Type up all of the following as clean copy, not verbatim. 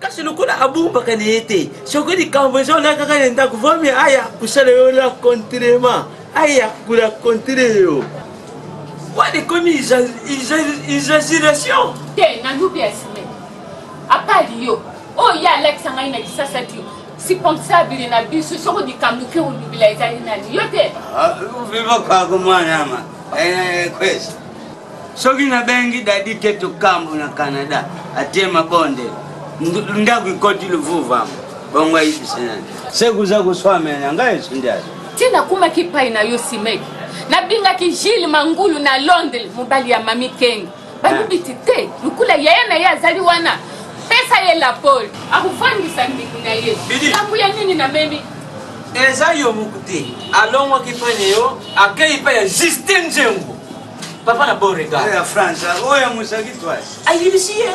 kasi lokola abumba kanete soko di kambozo na kaka nenda kuvami aya kusala yo la contrema aya kula contre yo wale komi exagération te na nubi asime apali yo oh ya Alex ngai na kisasa ti responsable na biso soko di kamuke ulubila ezali nani yo te viva kwa kumwana ama kwesi soki na bengi dadi tetu kambu na Canada atema bonde ndaku ikoti luvuva bongwa hivi sana seku za kuswamenya ngai sindazi tina kuma kipai na yosimeki na binga kijili mangulu na Londres mubali ya mami Kengi balubiti te lukula yaya na ya zali wana pesa ye la pole akufangisa ndiku na ye kambu ya nini na memi eza yo mukuti alongwa kipanye yo akeipa ya Justin Njengo papa na borega ya France oya musaki twice ayibisiye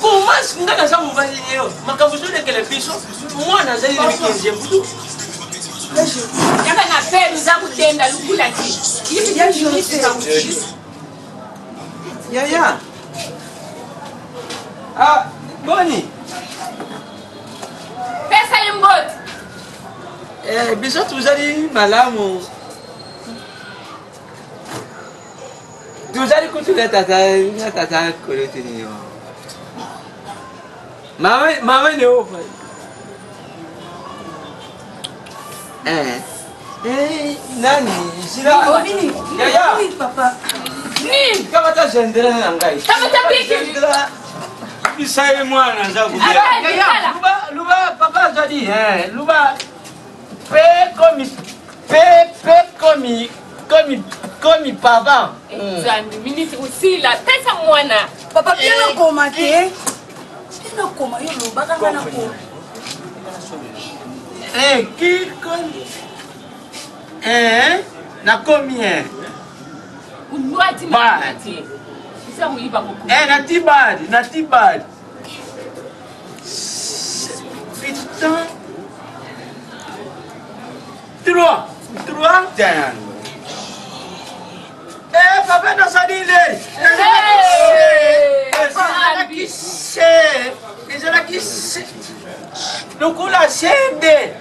kumas ngana za mubali yo makabuzule kele biso mwana za ile mikenje mbudu yaka na peru za kutenda lukula ti hivi ya Jose ya boni pesa imbot biso tuzali malamu tuzali kutuleta tata kolotini yo mama ni ofa nani sila ya papa ni kama ta jendela na ngai kama ta piki bisaye mwana za kubia luba papa jadi luba comme papa zambi miniti usila pesa mwana papa bien koma te bien koma yo luba kanga na ko qui comme na combien unwati mati isa uiba moko na tibadi putain 3 tena papa no sadile lukula sede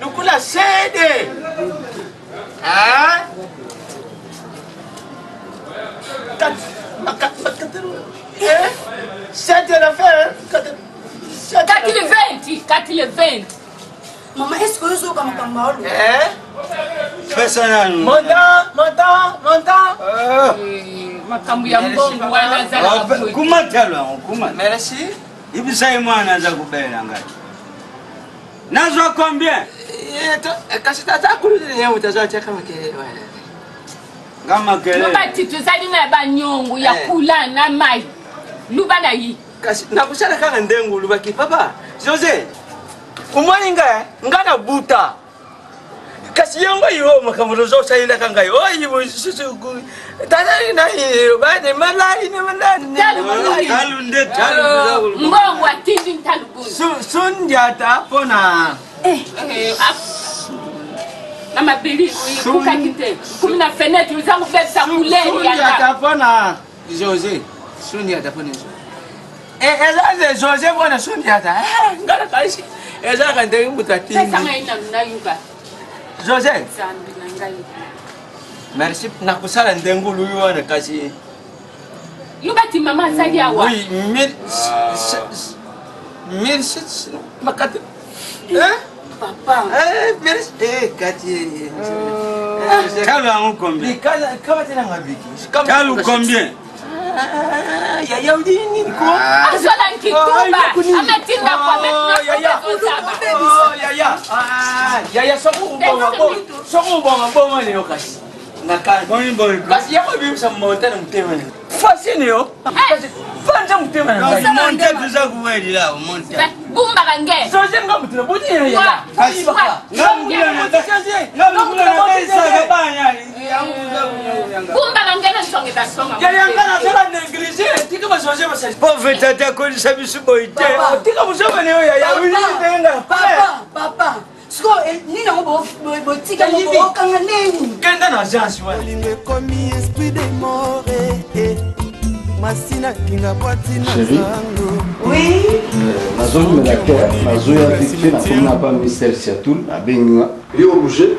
c'était l'affaire 420 mama est-ce que yo kama kama lo pesa nani montant makambu ya mbongo wana zala kumatalo merci ibisaye mwana za kubela ngai nazo combien kasi tata kulile yao utazoacha kama kile kama kele luba titu zali na banyongo ya kula na mai luba na yi kasi nakusala kanga ndengu lubaki papa Jose umwani ngana buta kasi yango yo makamuro zo sayila kanga yo yibo susu tata na yo bade malai ne malai talunde mbongo atindi ntalugu sunjata pona na mabili kuka kite kumina fenêtre uzangu besa kuleni ya sunjata pona Jose sunjata pona eza Jose pona sunjata ngana kaisi eza kande mutati pesa ngaina na yuba Jose zambi na ngai merci nakusala ndengulu yona kasi yuba ti mama zali awa oui 1000 makati papa merci kati kalu angu combien kama tena ngabiki kalu combien ya udini ko azola nkituba ametinda kwa ya soko bongo leo kasi nakani kasi yako bimsa montana mtema fasini yo kasi fanja mtema na monte tuza kuweli la monte bumba kange soje ngamutuna budi ya kasi ngamukula na pesa kabanya bumba kange na songe tasonga yangana sala neglige tika basoje basa pauvre tata ko sabisu boite tika musoba leo ya wili tenga papa Sko ni na bo tika bo kanga neni kenda na agence wa Ligne comme esprit de mort Chérie. Oui. Nazomi la terre, nazoya vite na comme na pas mystère Siatoul, a benga. Yo bouger.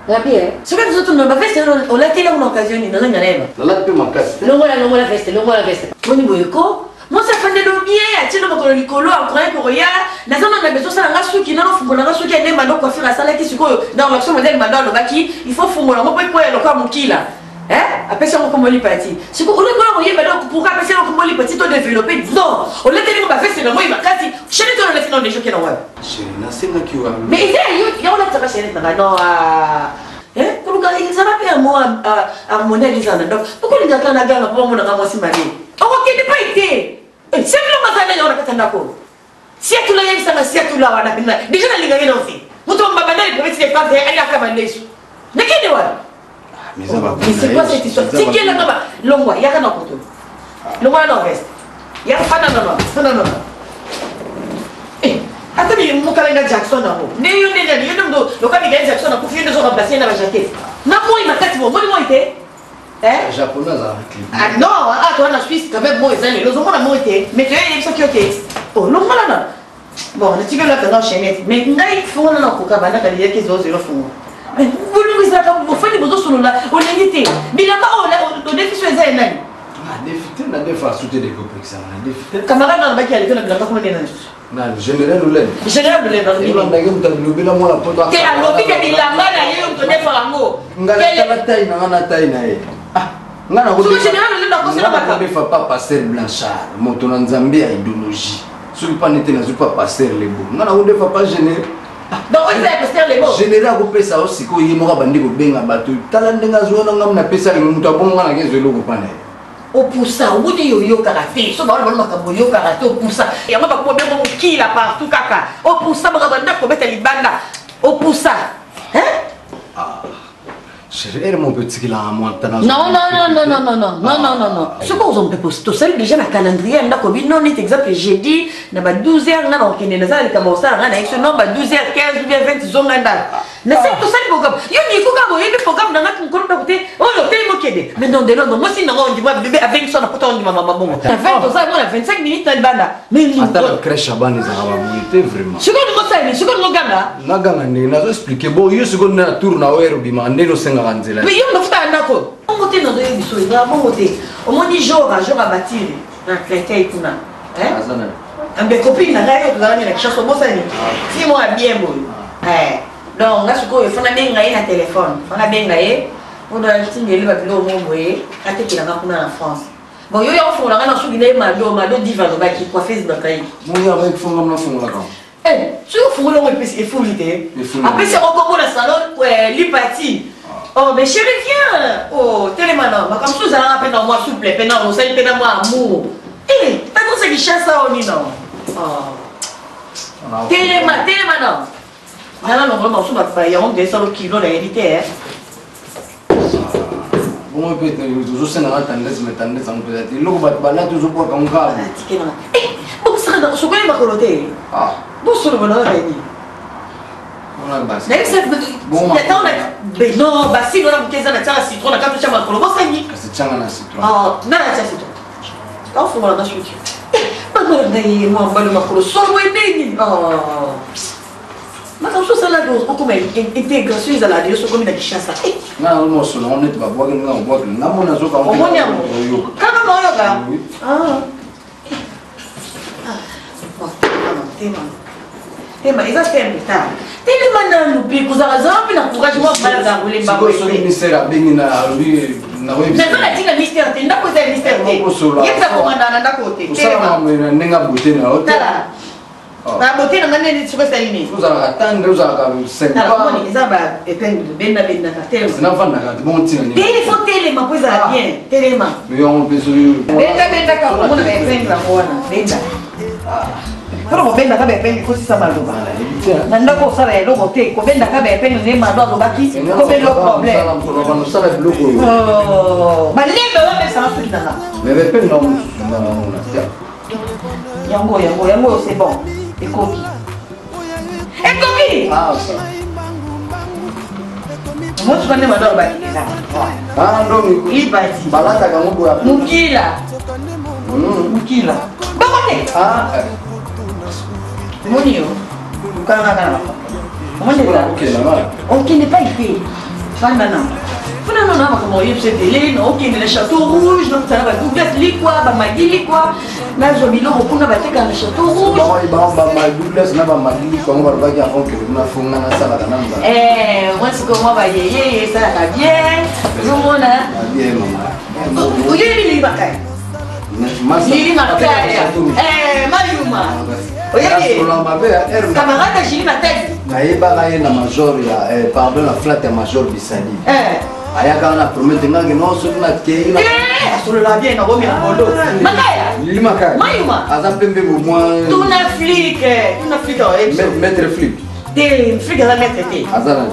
La bien. Ce que nous autres on va faire on l'a télé en occasion ni dans la lèvre. La pe makasi. Longola veste. Moni boyeko. Moi ça fait de bien, tu know ko likolo encore ko ya. Na zona na besoin ça nga suki na fungola nga suki ene mando ko fira sala ki siko dans l'action modèle mando lo baki, il faut fungola mo pe lo kwa mukila. Hein? Après ça on commence parti. Si vous voulez voir on y va donc pour après ça on commence parti to développer. Non, on l'a télé ko ba faire c'est le moi il va kasi. Chez les on l'a fait dans les jeux qui dans web. Chérie, na senga ki wa. Mais il y a on l'a tara chez les non hein? Pour le gars ça va faire moi harmonier les gens donc pourquoi les gars quand la gamme pour mon ramasser ma vie. On ne pas été. C'est le matin on a pas d'accord. Si tu l'as eu ça si tu l'as on a bien. Déjà les gars non aussi. Vous tombez pas mal pour essayer de faire aller à cabanes. Mais qu'est-ce que Mais ça va. mais c'est quoi cette histoire? C'est qui est là-bas? L'homme, il y a rien à côté. L'homme à l'ouest. Il y a pas non. Eh, attends, il y a mon calendrier Jackson là. Mais il y a le calendrier Jackson là pour finir de se remplacer dans la jaquette. Non, moi il m'a fait moi il était. Hein? Japonaise à Ah non, toi en Suisse quand même moi ils ont les hommes moi était. Mais tu es ça qui était. Oh, l'homme là. Bon, on est là dans chaîne. Mais il faut on a pour cabana quand il y a qu'ils osent le font. Mais vous nous avez vous faites des besoins sur là, on est invité. Mais là-bas, on est fait sur les ailes. Ah, défité, on a des fois sauté des complexes. On a défité. Camarade dans le bac, il y a l'école, on a pas comment les nains. Non, général ou l'aide. Général, on est dans le Il a gagné dans le lobby là, moi la pote. Quel a lobby que il a mal à y on connaît pas un mot. Ngala taille na taille na e. Ah, ngana ko. Sur général, on est dans conseil là-bas. On ne pas passer Blanchard. Moto na Nzambe a idéologie. Sur pas n'était na pas passer les beaux. Ngana ko defa pas général. Donc, on est pasteur les mots. Général ko pesa aussi ko yimo ka bandi ko benga bato. Tala ndenga zo na ngam na pesa le mutu abongo na ngezo lo ko pane. Au poussa, au bout de yo karaté. So ba ba makambo yo karaté au poussa. Et moi ba ko bien qui là partout kaka. Au poussa ba ba ndako beta libanda. Au poussa. Hein? Ah. Chérie, mon petit qui l'a à moi. Non. Ce qu'on vous peut poster, c'est déjà le calendrier. Non, n'est exemple, j'ai dit, il y a 12 heures, on a commencé à avec ce nombre 12 heures, 15 ou bien 20 ils ont un mais c'est tout ça le programme. Il y a des programmes dans notre côté. Oh, le thème est mais non, moi, si on dit, moi, bébé, avec son apportant, on dit, maman, bon. La 25 minutes, elle va là. Mais attends, la crèche à Ban, ils ont vraiment. Ce qu'on nous a dit, ce qu'on nous gagne. N'a expliqué. Bon, il y a ce qu'on a tourné à Oerubima, on est au Sénégal. Mais il y a un d'accord. On monte dans les bisous, il va monter. On m'a dit jour à bâtir. Un chrétien et tout là. Hein? Un des copines, la règle, vous avez la chasse au bon sani. Si moi bien bon. Donc là, ce qu'on fait, on a bien gagné un téléphone. On a bien gagné. On a acheté une élève à l'eau, on m'a envoyé. Quand il a rencontré en France. Bon, il y a un fond, on a un souvenir de Mado divan, qui coiffait dans le pays. Moi, il y a un fond, on a un fond là-bas. Eh, si vous fouillez, on peut se fouiller. Après, c'est encore le salon, l'hypathie. Oh, mais chérie, viens! Oh, télémanon, comme ça, ça rappelle dans moi, souple, pénal, ça y pénal, moi, amour. Eh, t'as tout ce qui chasse ça au nid, non? Oh. Télémanon. Non, vraiment, ça va faire, il y a un des salons qui l'ont hérité, hein? Bon, peut-être, toujours, c'est un tendance, mais tendance, on peut être. Il va là, toujours pour qu'on garde. Eh, bon, ça, ce qu'on est ma coloté. Ah. Bon, ça, le bonheur est dit. Non, bah si on a une caisse de citron, on a quatre chambres de colo, ça y est. C'est changa na citron. Ah, non, c'est citron. Quand faut voir la chute. Maman, d'ailleurs, moi, on va le macro, solo et béni. Oh. Mais quand ça là, on commence intégration, ils allaient dire ce qu'on a dit chasse. Non, non, on est pas boire, on boit, on a mon azo quand on. On a mon. Quand on yoga. Ah. Bon, tema eza simple ta telema na lubi kuzala zambi na couragement bala za kulemba ko so ministère bengi na lui na web na kana tinga ministère te ndako za ministère te yesa komanda na ndako te telema na nenga bote na hotel na bote na ngane ni tsoko salini uzala tande uzala ka sempa moni eza ba epenge benda na telema na vanda ka bon tina ni téléphone telema ko za bien telema yo on peut benda ka mona ba epenge la mona benda Però benda ka bepeni così sa maloba. Nanda ko sara e logo te ko benda ka bepeni ne ma do baki come lo problema. Non sarà il logo. Ma lì dove va sa su dalla. Le bepeni non stia. Yango c'est bon. E copi. Ah, ok. Mo tu kane ma do baki. Ah, non, il parti. Balata ka mo boya. Mukila. Mukila. Bakote. Ah. Monio. Ukanga. Ok, là-bas. Ok, n'est pas ici. Fandana. Fandana na kama yeye télé, no ok, le château rouge, donc ça va Douglas likwa, ba magili kwa. Na zo biloko kuna bateka na château rouge. Ba Douglas na ba magili kwa ngwa ba ya onke na funga na sala kana mba. Moi c'est comment ba yeye ça va bien. Yo mona. Bien maman. Oye ni bakai. Lili Makaya. Mayuma. Oye. Camarade Gili Makaya. Nayeba ye na major ya pardon la flat ya major Bisali. Ayaka na promettre ngaki no so na keila. Solo la bien na gomi na bolo. Makaya. Lili Makaya. Mayuma. Aza pembe bo moi. Tuna flic Maître flic. Des flic à mettre été. Azana.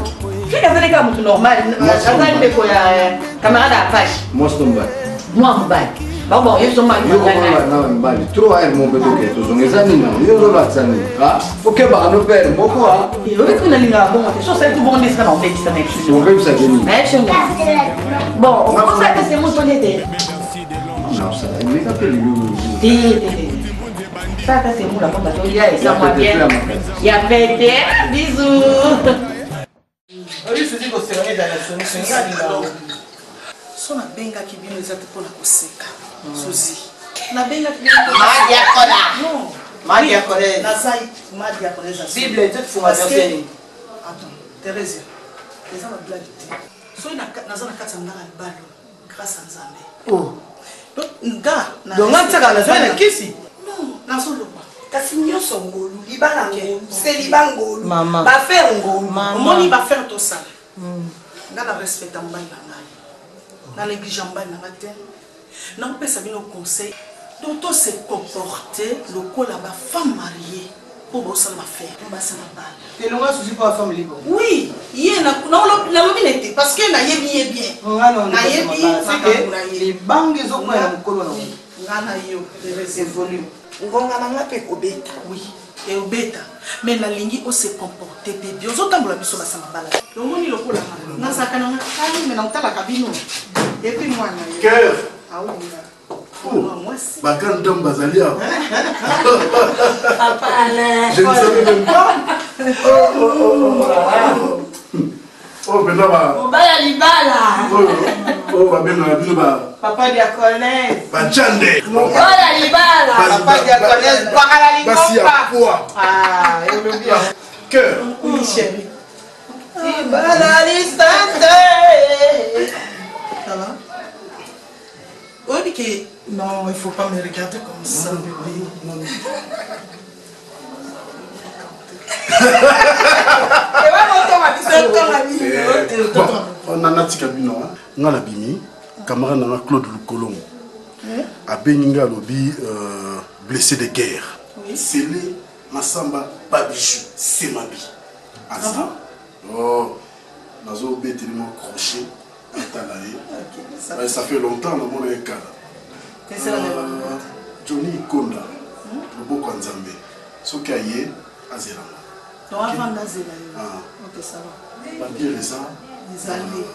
Flic à mettre comme tout normal. Azana ndeko ya camarade Apache. Mostomba. Moi mbali. Bon, ils sont mal. Trop à mon bébé, tous les années, ils ont la scène. Ah, ok, bah, nous perdons beaucoup. Et on est qu'on a l'ingé bon, c'est ça, tout le monde est dans le ça n'existe pas. On veut ça venir. Bon, on commence à passer mon tonnet. Non, ça, il est appelé ça, c'est mon la bonne bataille, et ça, moi bien. Il y a pété, bisous. Oui, c'est dit que c'est dans la solution. So na benga kibino ezate pona koseka. Suzi. Na benga kibino. Madi akola. Non. Madi akola. Na zai madi akola za. Bible toute formation c'est. Attends, Thérèse. Les gens blague. So na zana kata ngala balo grâce à Nzambe. Oh. Donc nga na. Donc on tsaka na zana kisi. Non, na solo ba. Kasi nyonso ngolu libala ngolu c'est libangolu Maman. ba faire ngolu Moni ba faire tout ça. Nga na respecte mbali na ngai. Na négligent mbali na ngai te. Na pesa bino conseil. Donc tout se comporter le col à ma femme mariée pour bosser ma faire. On va se la Tu ne vas pas la femme libre. oui, hier na lobi n'était parce que na yebi bien. Na yebi c'est que les banques ils ont quoi na mukolo na. Ngana yo c'est volume ngonga nanga pe kobeta oui et obeta mais na lingi o se comporter bébé ozo tambola biso ba sama bala donc moni le col na na saka na ngai mais na utala kabino et puis moi na cœur ah oui moi aussi Bakan Dom Bazalia. papa Je ne savais même pas. Oh, maintenant, obala libala oh, va bien dans la ville, papa diaconesse Bachande. obala libala papa diaconesse bakala Basi lingomba à quoi? ah et le bien Cœur. oui chérie libala listante ça va oui que non il faut pas me regarder comme ça bébé non Bon, on a Nati Kabino, on a la Bimi, camarade dans Claude Lukolong. A Beninga Lobby, blessé de guerre. C'est les Massamba Babichou, c'est ma vie. Oh, Nazo B tellement crochet, ça fait longtemps dans mon écart. Johnny Konda, le beau Kwanzambe, ce qu'il y a à Zélanda. donc avant d'azela ok ça va Pas dire les ans. les années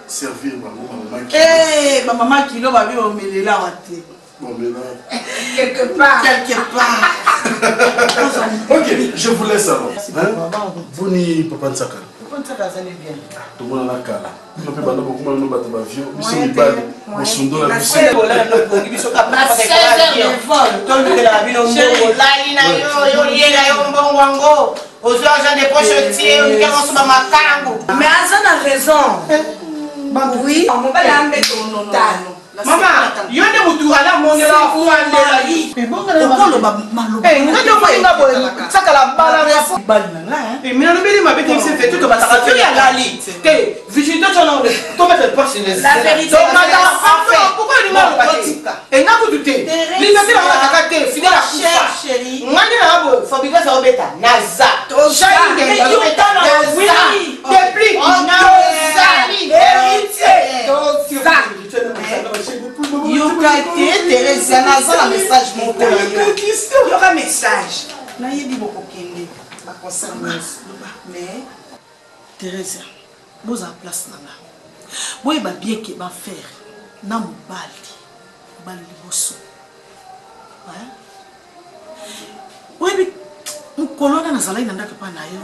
Servir maman qui. eh ma maman qui l'a vu au milieu là raté Bon, mais là. quelque part Ok, je vous laisse alors. Vous n'y papa Nsaka. comment ça va aller bien Tout le monde a la cala. Nous pouvons pas beaucoup de battre ma vie. Nous sommes pas. Nous sommes dans la vie. na 16 heures de vol Tolbi la bino mbongo. lali na yo liela yo mbongo wango ozwa agent de poche tie on soba makangu mais ça na raison oui on va l'amener non maman yo ne mutuala mongela fuandela yi okolo ba maloba Ngado moinga boy. Saka la bala ya. balina Et mais on beli ma bête c'est fait tout comme ça. Tu y a gali. Té, visite ton nom. Toi mettre le poste les. La vérité. Donc madame pourquoi il m'a pas. Et n'a pas douté. Liberté la attaquer fidèle à cher chérie Ngani na bo fabriquer ça obeta. Naza. Jaï de oui Depuis Nazali héritier Yokate Thérèse naza la message mon père il y aura message na yebi boko kende ba concerne mais Thérèse boza place nanga boy ba bien ke ba faire na mobali liboso Oui, mon colonne a un n'a pas naïo.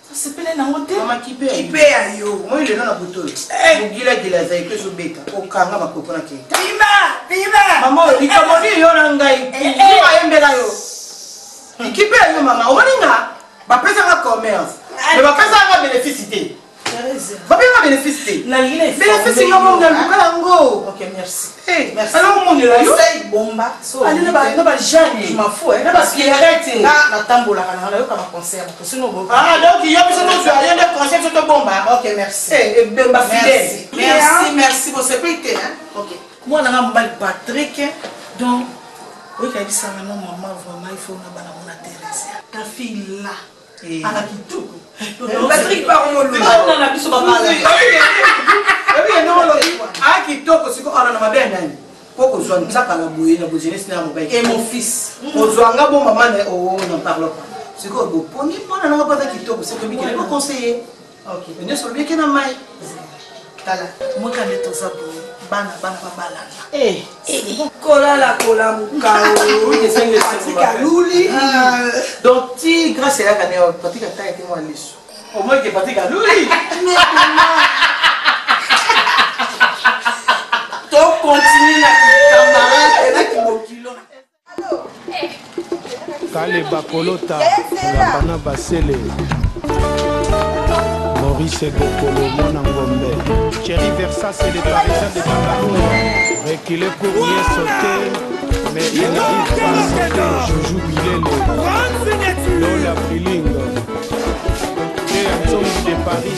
Ça s'appelle un hôtel. Maman qui paye à yo. Moi, il est dans la bouteille. Eh, il a dit la zaï que je bête. Au kanga ma coco na qui. Tima. Maman, il t'a moni yo nangai. Il va aimer là yo. Qui paye à yo maman. On va ninga. Ba pesa un commerce. Mais ba pesa un bénéficité. Va bien bénéficier. La ligne. Bénéficier yo mon gars. Ok, merci. Merci. Alors mon là yo. Bomba. Allez là-bas jamais. Je m'en fous. Parce qu'il arrête. Ah, la tambola kana yo comme concert. Sinon bon. Ah donc il y a besoin de faire rien de concert sur ton bomba. Ok, merci. Eh Bemba fidèle. Merci pour ce prix hein. OK. Moi na mbali Patrick donc oui quand il ça non maman vraiment il faut na bana mona Thérèse. Ta fille là. Ana kitoko. Patrick Paromolo. On a biso baba là. Oui, non lo. Ah kitoko siko ana na mabe nani. Poko zwa nzaka la boye na business na mo Et mon fils. Ozwanga bon maman oh n'en parle pas. Siko bo poni pona na pas kitoko c'est que mi kele ko conseiller. OK. Ne so bien que na mai. Tala. Moi quand est aux abos bana babala. Kola la kola mukao. Oui, c'est le Luli. Donc ti grâce à la canne Patrick a été moi liso. Au moins que Patrick a Luli. Donc continue la camarade et là qui mokilo. Kale Bakolota, Lapana Basele, Maurice Gokolo, Mona Ngombe, Thierry Versa, c'est les Parisiens de Cameroun, reculé pour rien sauter, mais il n'arrive pas à sauter, Joujou Bilele, Lola Piling, et Antonio de Paris.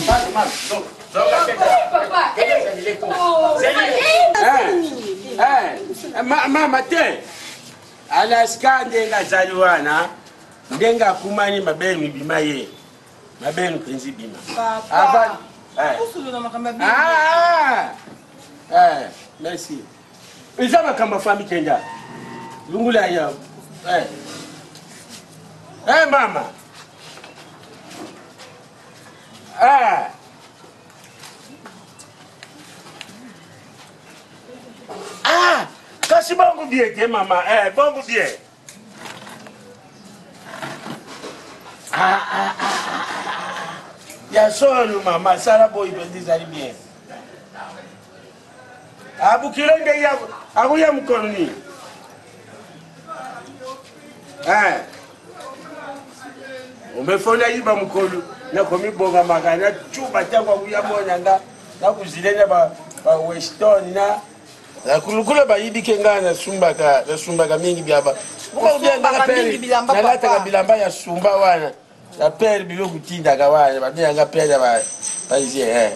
Mama te alaska ndenga zaliwana ndenga kumani mabeni bima ye mabeni penzi bima papa merci izaba kama famille kenda lungula ya mama kasi bongo bien ke mama bongo bien ya solo mama sala boy bendizali bien abukilenge ya akuya mkoloni umefona yiba mkolu na komi bonga magana chuba tangwa kuya monanga na kuzilenya ba Weston na kulukula bayibi kenga na sumbaka mingi byaba kuma ubyanga pere na lata kabilamba ya sumba wana la pere bilo kutinda kawana babyanga pere ba izie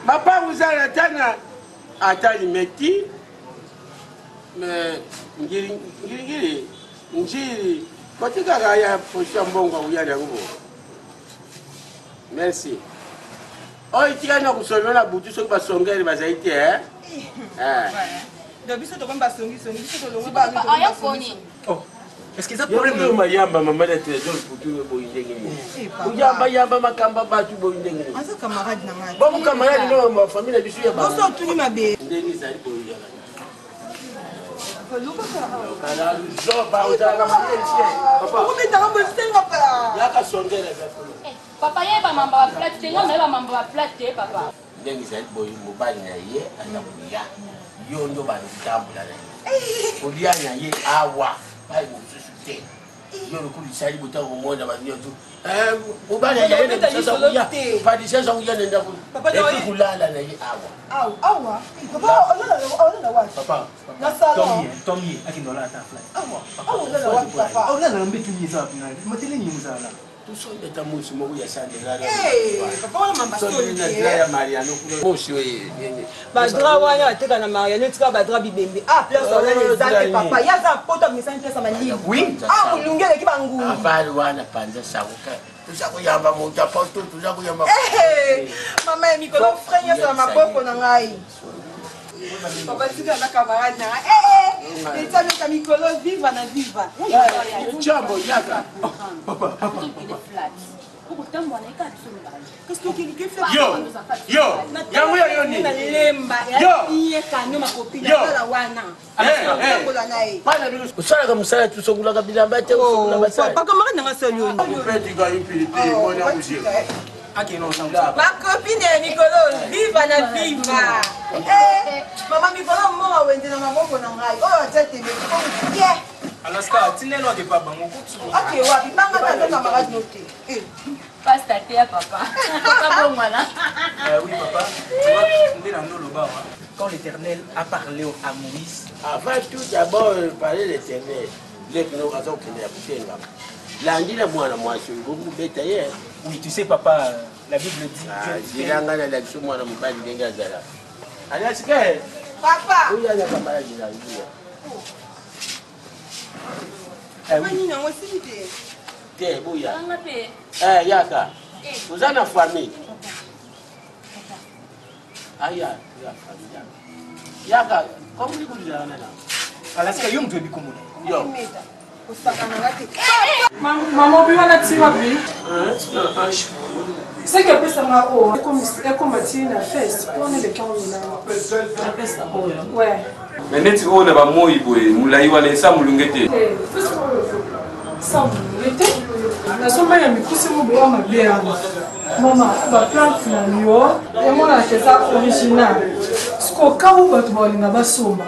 mapangu sana tana atali meti me ngiri njiri katika gaya posha mbongo uyali ngubo merci. Oh, il y a un peu de la boutique sur le songe et bazaïté, hein? Oh, est-ce qu'ils ont problème de mayamba, maman, de trésor pour tout le monde? Yamba, ma camba, tu bois une dingue. Bon, camarade, non, ma famille a du sujet. Bonsoir, tout le monde. Papa, il y a un mambo à plate, il y a un mambo à plate, papa. Il y a un boy mobile, il y a un yo ndo banitambula naye olia naye awa bayi mususuke yo lokuli sali buta omona banyo tu ubana yaye sasa kuya padi sasa kuya nenda ku kulala naye awa awa papa ona wa papa na sala Tommy akindola ta fly awa ona wa papa ona na mbitu nyiza kuna matele nyimuzala tusonde ta musi mo ya sande ngala papa ona mamba so ni na ya Mariano musi we badra wana ateka na Mariano tika badra bibembe place ona les zaki papa yaza poto misani place mali oui ulungele kibangu abali wana panza sakuka tuzakuyamba mu tapoto tuzakuyamba mama mikolo frenya sa maboko na ngai papa tika na camarade na etami ka mikolo viva na viva chambo yaka papa Qu'est-ce que yango yo ni osalaka mosala tosongolaka bilamba te bakopine ya mikolo viva na viva mama mikolo moma wende na maboko na ngai oyo atia tebe Alaska, tu n'es pas de papa, mon coup. Ok, wapi, banga na ndoka magazi noté. Pasta te papa. Papa bon voilà. Oui papa, tu vois, on est dans nos lobas. Quand l'Éternel a parlé à Moïse, avant tout d'abord parler l'Éternel. Les qui n'ont raison qu'il n'y a plus là. Lundi la moi je vous bétailler. Oui, tu sais papa, la Bible dit Dieu. Il a gagné l'élection moi na mobali ndenga zala. Alias que papa. Oui, il y a pas mal de la vie. Mani na wasite. Te boya. Yaka. Vous avez une famille. Aya, ya famille. Yaka, comment vous avez là? Alaska yo mtu bikomo. Yo. Maman bi wana tima bi. C'est que pesa ma o comme na fest. On est le 15 na pesa o. Ouais. Mais neti ona ba moyi boye mulai wale sa mulungete. Sa mulungete. Na soma ya mikusi mo bo ma bia. Mama ba plante na yo et moi la kesa original. Sko ka u ba to bolinga ba soma.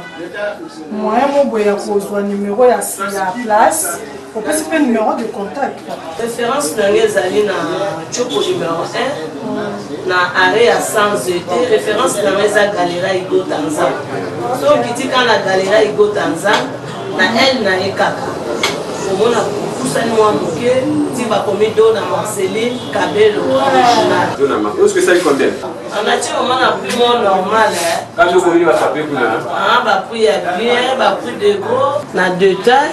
Moi mo boya ko zwa numéro ya place. Pour passer le numéro de contact. Référence d'Angezali na Chopo numéro 1 na arrêt à 100 ET. Référence d'Angeza Galera Igo Tanzan. So kiti quand la Galera Igo Tanzan na elle na ekaka. Au moins kusani mwa muke ti ba komido na Marceline Kabelo original. Dona ma. Est-ce que ça lui convient? On a dit au moins un prix normal. Quand je connais va taper kuna. Ah ba prix ya bien, ba prix de gros na détail.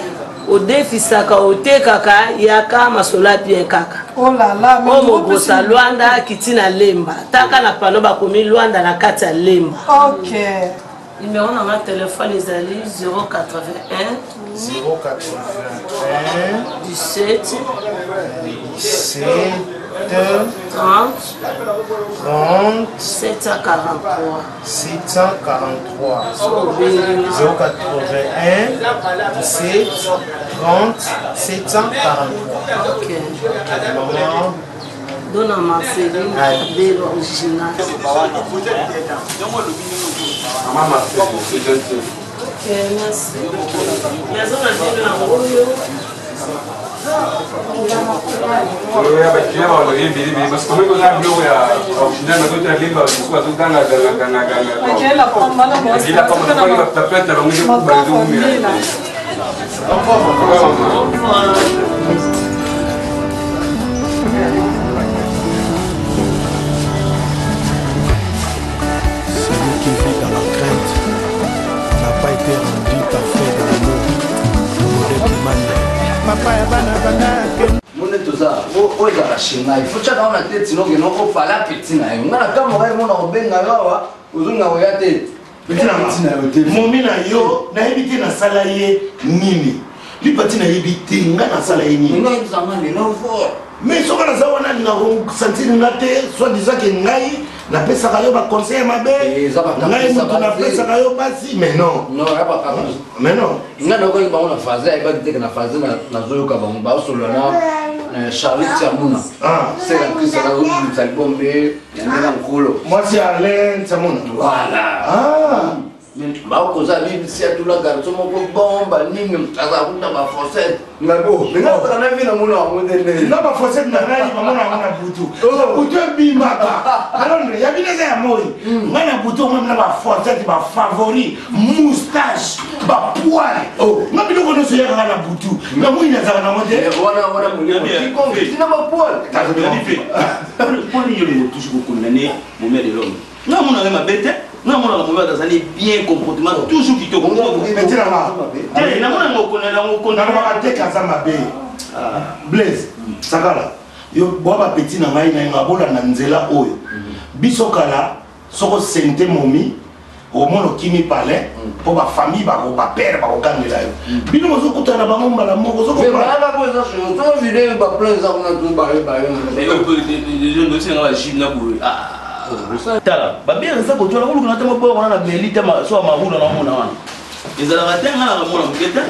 Au défi saka au te kaka yaka masola bien kaka. Oh là là, mais on gosa Luanda kitina lemba. Taka na pano ba komi Luanda na kati ya lemba. OK. Numéro na ma téléphone ezali 081 17 30 743 081 17 30 743. OK. Maman. Dona Marceline Kabelo original. Maman Marceline, c'est gentil. OK, merci. Maison na bien na ngoyo. Ya ba kile ba le bili bili parce que moi quand on bloque ya original mais quand on limba c'est quoi tout ganga. OK, la pomme na moi. Il a pas mal de tapette là on dit pour ba do mi. Celui qui vit dans la crainte n'a pas été rendu parfait dans l'amour. Papa ya bana bana mone toza oza rashinga il faut chaka ona tete no ngeno ko fala petina yo ngana kama wa mona obenga yawa uzunga wa yate petina yo te momi na yo na ebite na sala ye nini lipati na ebite ngana sala ye nini ngo nzama ni no fort mais soka na zawana na sentir ngate soit disant que ngai na pesa ka yo ba conseil mabe ngai mutu na pesa ka yo basi mais non ya ba ka mais non ngana ko ba ona faze ai ba te na faze na zoyo ka ba ba solo na Charlie Tiamuna c'est la crise la route du album ya na nkolo moi c'est Alain Tiamuna voilà ba ko za bi si atula garçon mo ko bomba ningi mtaza kuta ba faucette ngabo nga ta na vina muna wa modele na ba faucette na nani ba mona wana butu butu bi maka alors ya bina za moi ngana butu mo na ba faucette ba favori moustache ba poil nga bino ko no so ya ngana butu nga mo ina za na modele wana mulimo kiko tina ba poil ta bien fait pour lui le toujours condamné mon mère de l'homme non mon ami ma bête non mon ami va dans un bien comportement toujours qui te comprend petit là na mona ngoko na ba te kaza mabe Blaise sakala yo boba petit na ngai na ngabola na nzela oyo biso kala soko sente momi au moins kimi palais pour ma famille ba ko ba père ba ko kangela yo bino mozo kutana ba ngomba la moko zo ko ba ko za so to vile ba plan za kuna tu ba mais on peut les jeunes aussi na Chine na boue tala ba bien ça ko tola ko na tama bo na beli tama so ma hula na mona wana ezala ratenga na mona ngeta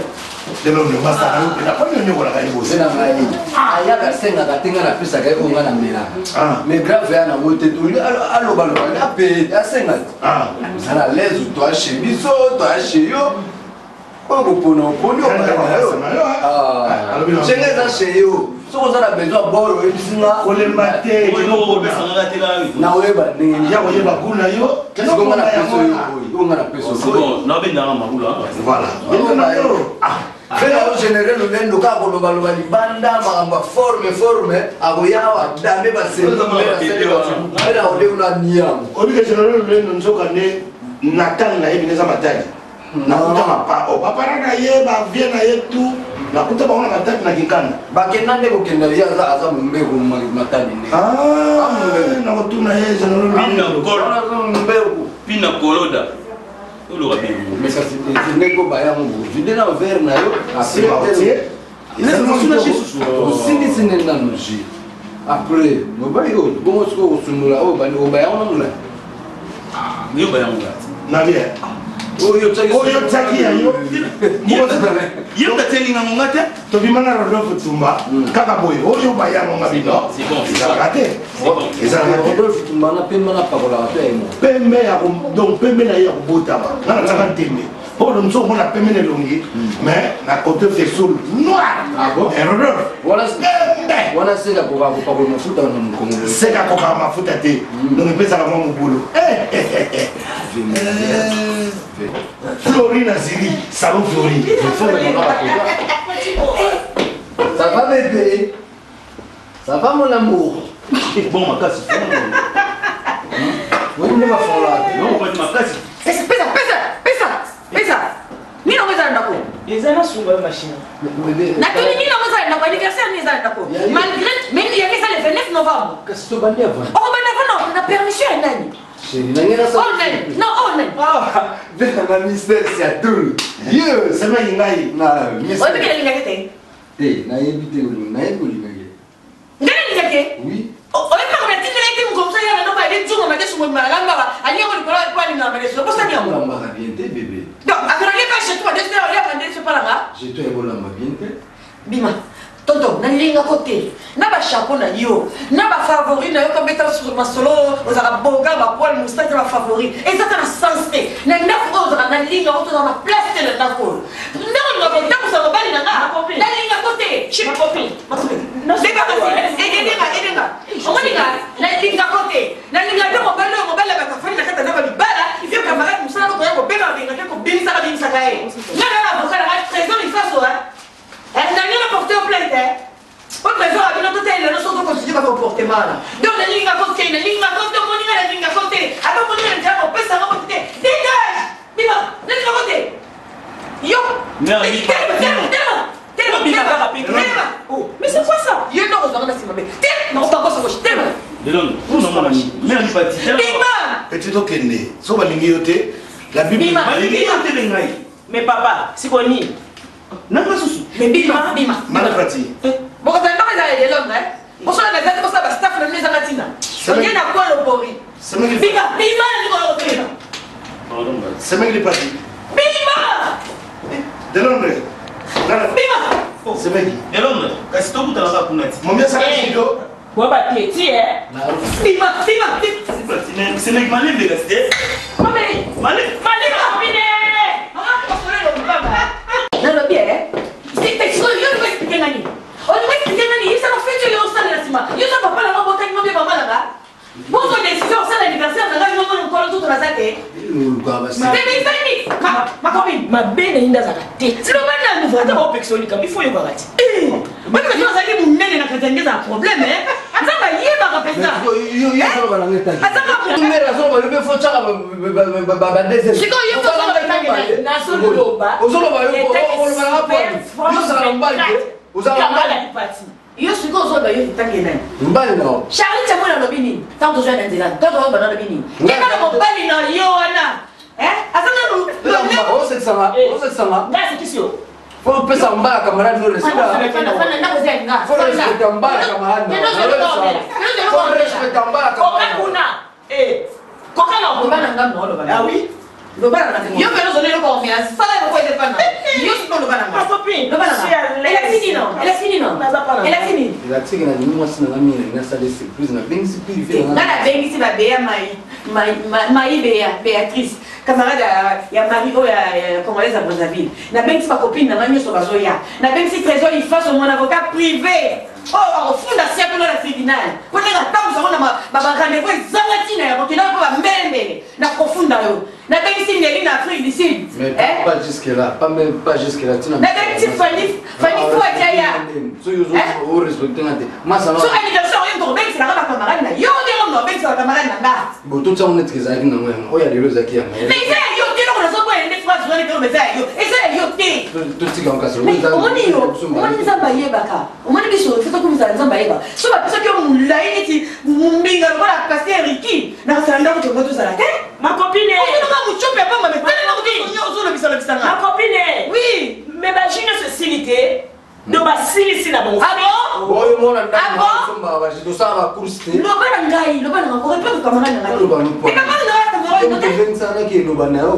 de lo no basta na kwa nyo ko la kali bo sena ngai aya ka senga ka tinga na pesa ka ko ngana mela mais grave ya na wote to alo balo na pe ya senga sana lezu to a chebiso to a cheyo ko ko pono pono senga za cheyo so ko sana besoin boro e bisinga ko le mate ko besanga tela na weba ni ya ko ye bakuna yo ko ngana peso yo ngana peso bon na be na marula voilà Fela général le loka ko loba loba libanda magamba forme agoyawa dame ba se mera ole una niam oli que général le nzoka ne natanga ebineza matali na kuta mapa o papa na ye ba vie na ye tout na kuta ba ona matali na kikanda ba kenande ko kenda ya za mbe ko matali ne na ko tuna ye général pina koloda mais ça c'est n'est pas bien mon vide na verre na yo après no ba yo bon ko sunula o ba no ba ya ona yo ba ya ona na bien yo tsaki ya yo yo ta telinga ngata to bimana Rodolphe Tumba kaka boy yo ba ya ngoma bino c'est bon ça raté Rodolphe Tumba na pembe na pakola to emo pembe ya donc pembe na ya botama na na tembe pour nous sommes on a pembe ne longi mais na côté fait sol noir et Rodolphe wana senga ko ba ko mafuta na mkongo senga ko ba mafuta te donc pesa kama mbulo Florine Aziri, salon Florine. Ça va bébé? Ça va mon amour? Bon, ma casse. Oui, mais ma folle. Non, ma casse. Pesa. Ni no meza ndako. Ezana sunga machine. Na tuni ni no meza ndako anniversaire ni za ndako. Malgré mais il y a ça le 29 novembre. Qu'est-ce que tu vas dire avant? Oh ben non, na permission à nani? Chérie, n'engena ça. Oh non. Ah, la mystère c'est à tout. Dieu, c'est pas ngai. Na, mystère. Ouais, mais il y a na éviter na éboli ngaki. Ngaki ngaki? Oui. Oh, on est pas remettre les items comme ça, il y a non pas des jours, on va dire sur ma lamba, ali on peut pas ni na mais c'est pas ça bien. On va bien te bébé. Donc, après les pas chez toi, des heures, il y a pas de ce pas là. J'ai toi ebola ma bien te. Bima. Tonton, na linga côté. Na ba chapeau na yo. Na ba favori na yo comme étant sur ma solo, aux araboga, ma poil moustache ma favori. Et ça na sensé. Na neuf autres na linga auto dans ma place de la cour. Non, on va pas ça va bali na na. Na linga côté. Chez ma copine. Ma copine. C'est pas facile. Edenga. On va dire na linga côté. Na linga de mo bala ba ka fani na kata na ba bala. Il faut camarade musala ko ya ko bela linga ko binisa kae. Na ba ka trésor il faut ça. Elle n'a rien apporté au plainte. Au trésor, avec notre hôtel, nous sommes constitués par comportement. Donc, la ligne à côté, on y a la ligne à côté. Alors, on y a le diable, on peut s'en remonter. Dégage! Bima, la ligne à côté. Yo! Mais c'est quoi ça? Yo, non, on va s'en remonter. Non, on va pas s'en remonter. Bima! Petit okende, so balingi yote, la Bible. Bima, mais papa, c'est quoi ni? Nanga susu. Mais Bima. Mana prati. Bon, quand on va aller là, on se la tête comme ça, staff le maison latina. On vient à quoi le pori? Bima, c'est même les prati. Bima! De l'homme. Bima! C'est même. De l'homme. Kasi to kutala ka kunati. Mon bien ça kido. Wa ba teti Bima. C'est même malin de rester. Malin. Non, bien. C'est sûr, je vais expliquer Nani. On va expliquer Nani, ça m'a fait tuer au sein de la cima. Je ne sais pas la montagne, non, mais pas mal là. Bon, on décide au sein de l'anniversaire, on a vu encore toute la zate. Ma copine. Ma belle est dans la tête. C'est le mal nous voit au pexoli comme il faut y voir. Moi, je pense que vous n'avez pas de problème, hein. Ça va y est, ma rapide. Yo suis go zo ba yo tangi nani mbali no Charlie tamona no bini tanto zo nani zela tanto ba no bini kena mo bali na yo wana Faut passer en bas, camarade, nous respectons. Faut respecter en bas, camarade. Faut respecter en bas, camarade. Ah oui? Yo que no son de confianza, ¿sabe lo que es pana? Yo sí no lo van a más. Elle a fini non? Elle a fini non? Elle a fini. Elle a fini. Moi c'est na mine, na salle surprise na bem si privé. Na la bem si ba Béa Maï Béatrice, camarade ya Marie o ya congolaise à Brazzaville. Na bem si ma copine na mami so bazoya. Na bem si trésor il face mon avocat privé. Oh, au fond la siècle dans la tribunal. Pour les attendre ça on a ba rendez-vous zangatina ya ko na ba mbembe na profunda yo. Na bem si Nelly na Afrique du Sud. Mais pas jusque là, pas jusque là. Na bem si Fanny faut ya. So yo zo respecter na te. Masa so anniversaire yo to bem si na ba camarade na. Yo de no bem si camarade na nga. Bon tout ça on est très avec na moi. Oh ya de los aqui. Mais ça yo de no na so ko ende phrase zo ni mais ça yo. Et ça yo te. Tout ce qui en casse. Omoni nzamba yebaka. Omoni biso fito ko nzamba yeba. So ba pesa ko mulaini ti mbinga wala passer Ricky. Na sanda ko to za la tête. Ma copine. Ma copine. Oui. Mais imagine ceci était. De Basili si na bon. Ah bon? Oh yo mona ndamba ba je ça va course. Lo bana ngai, lo bana ko repete camarade na ngai. Lo bana ko. E camarade na ngai. Ko sana ke lo bana o.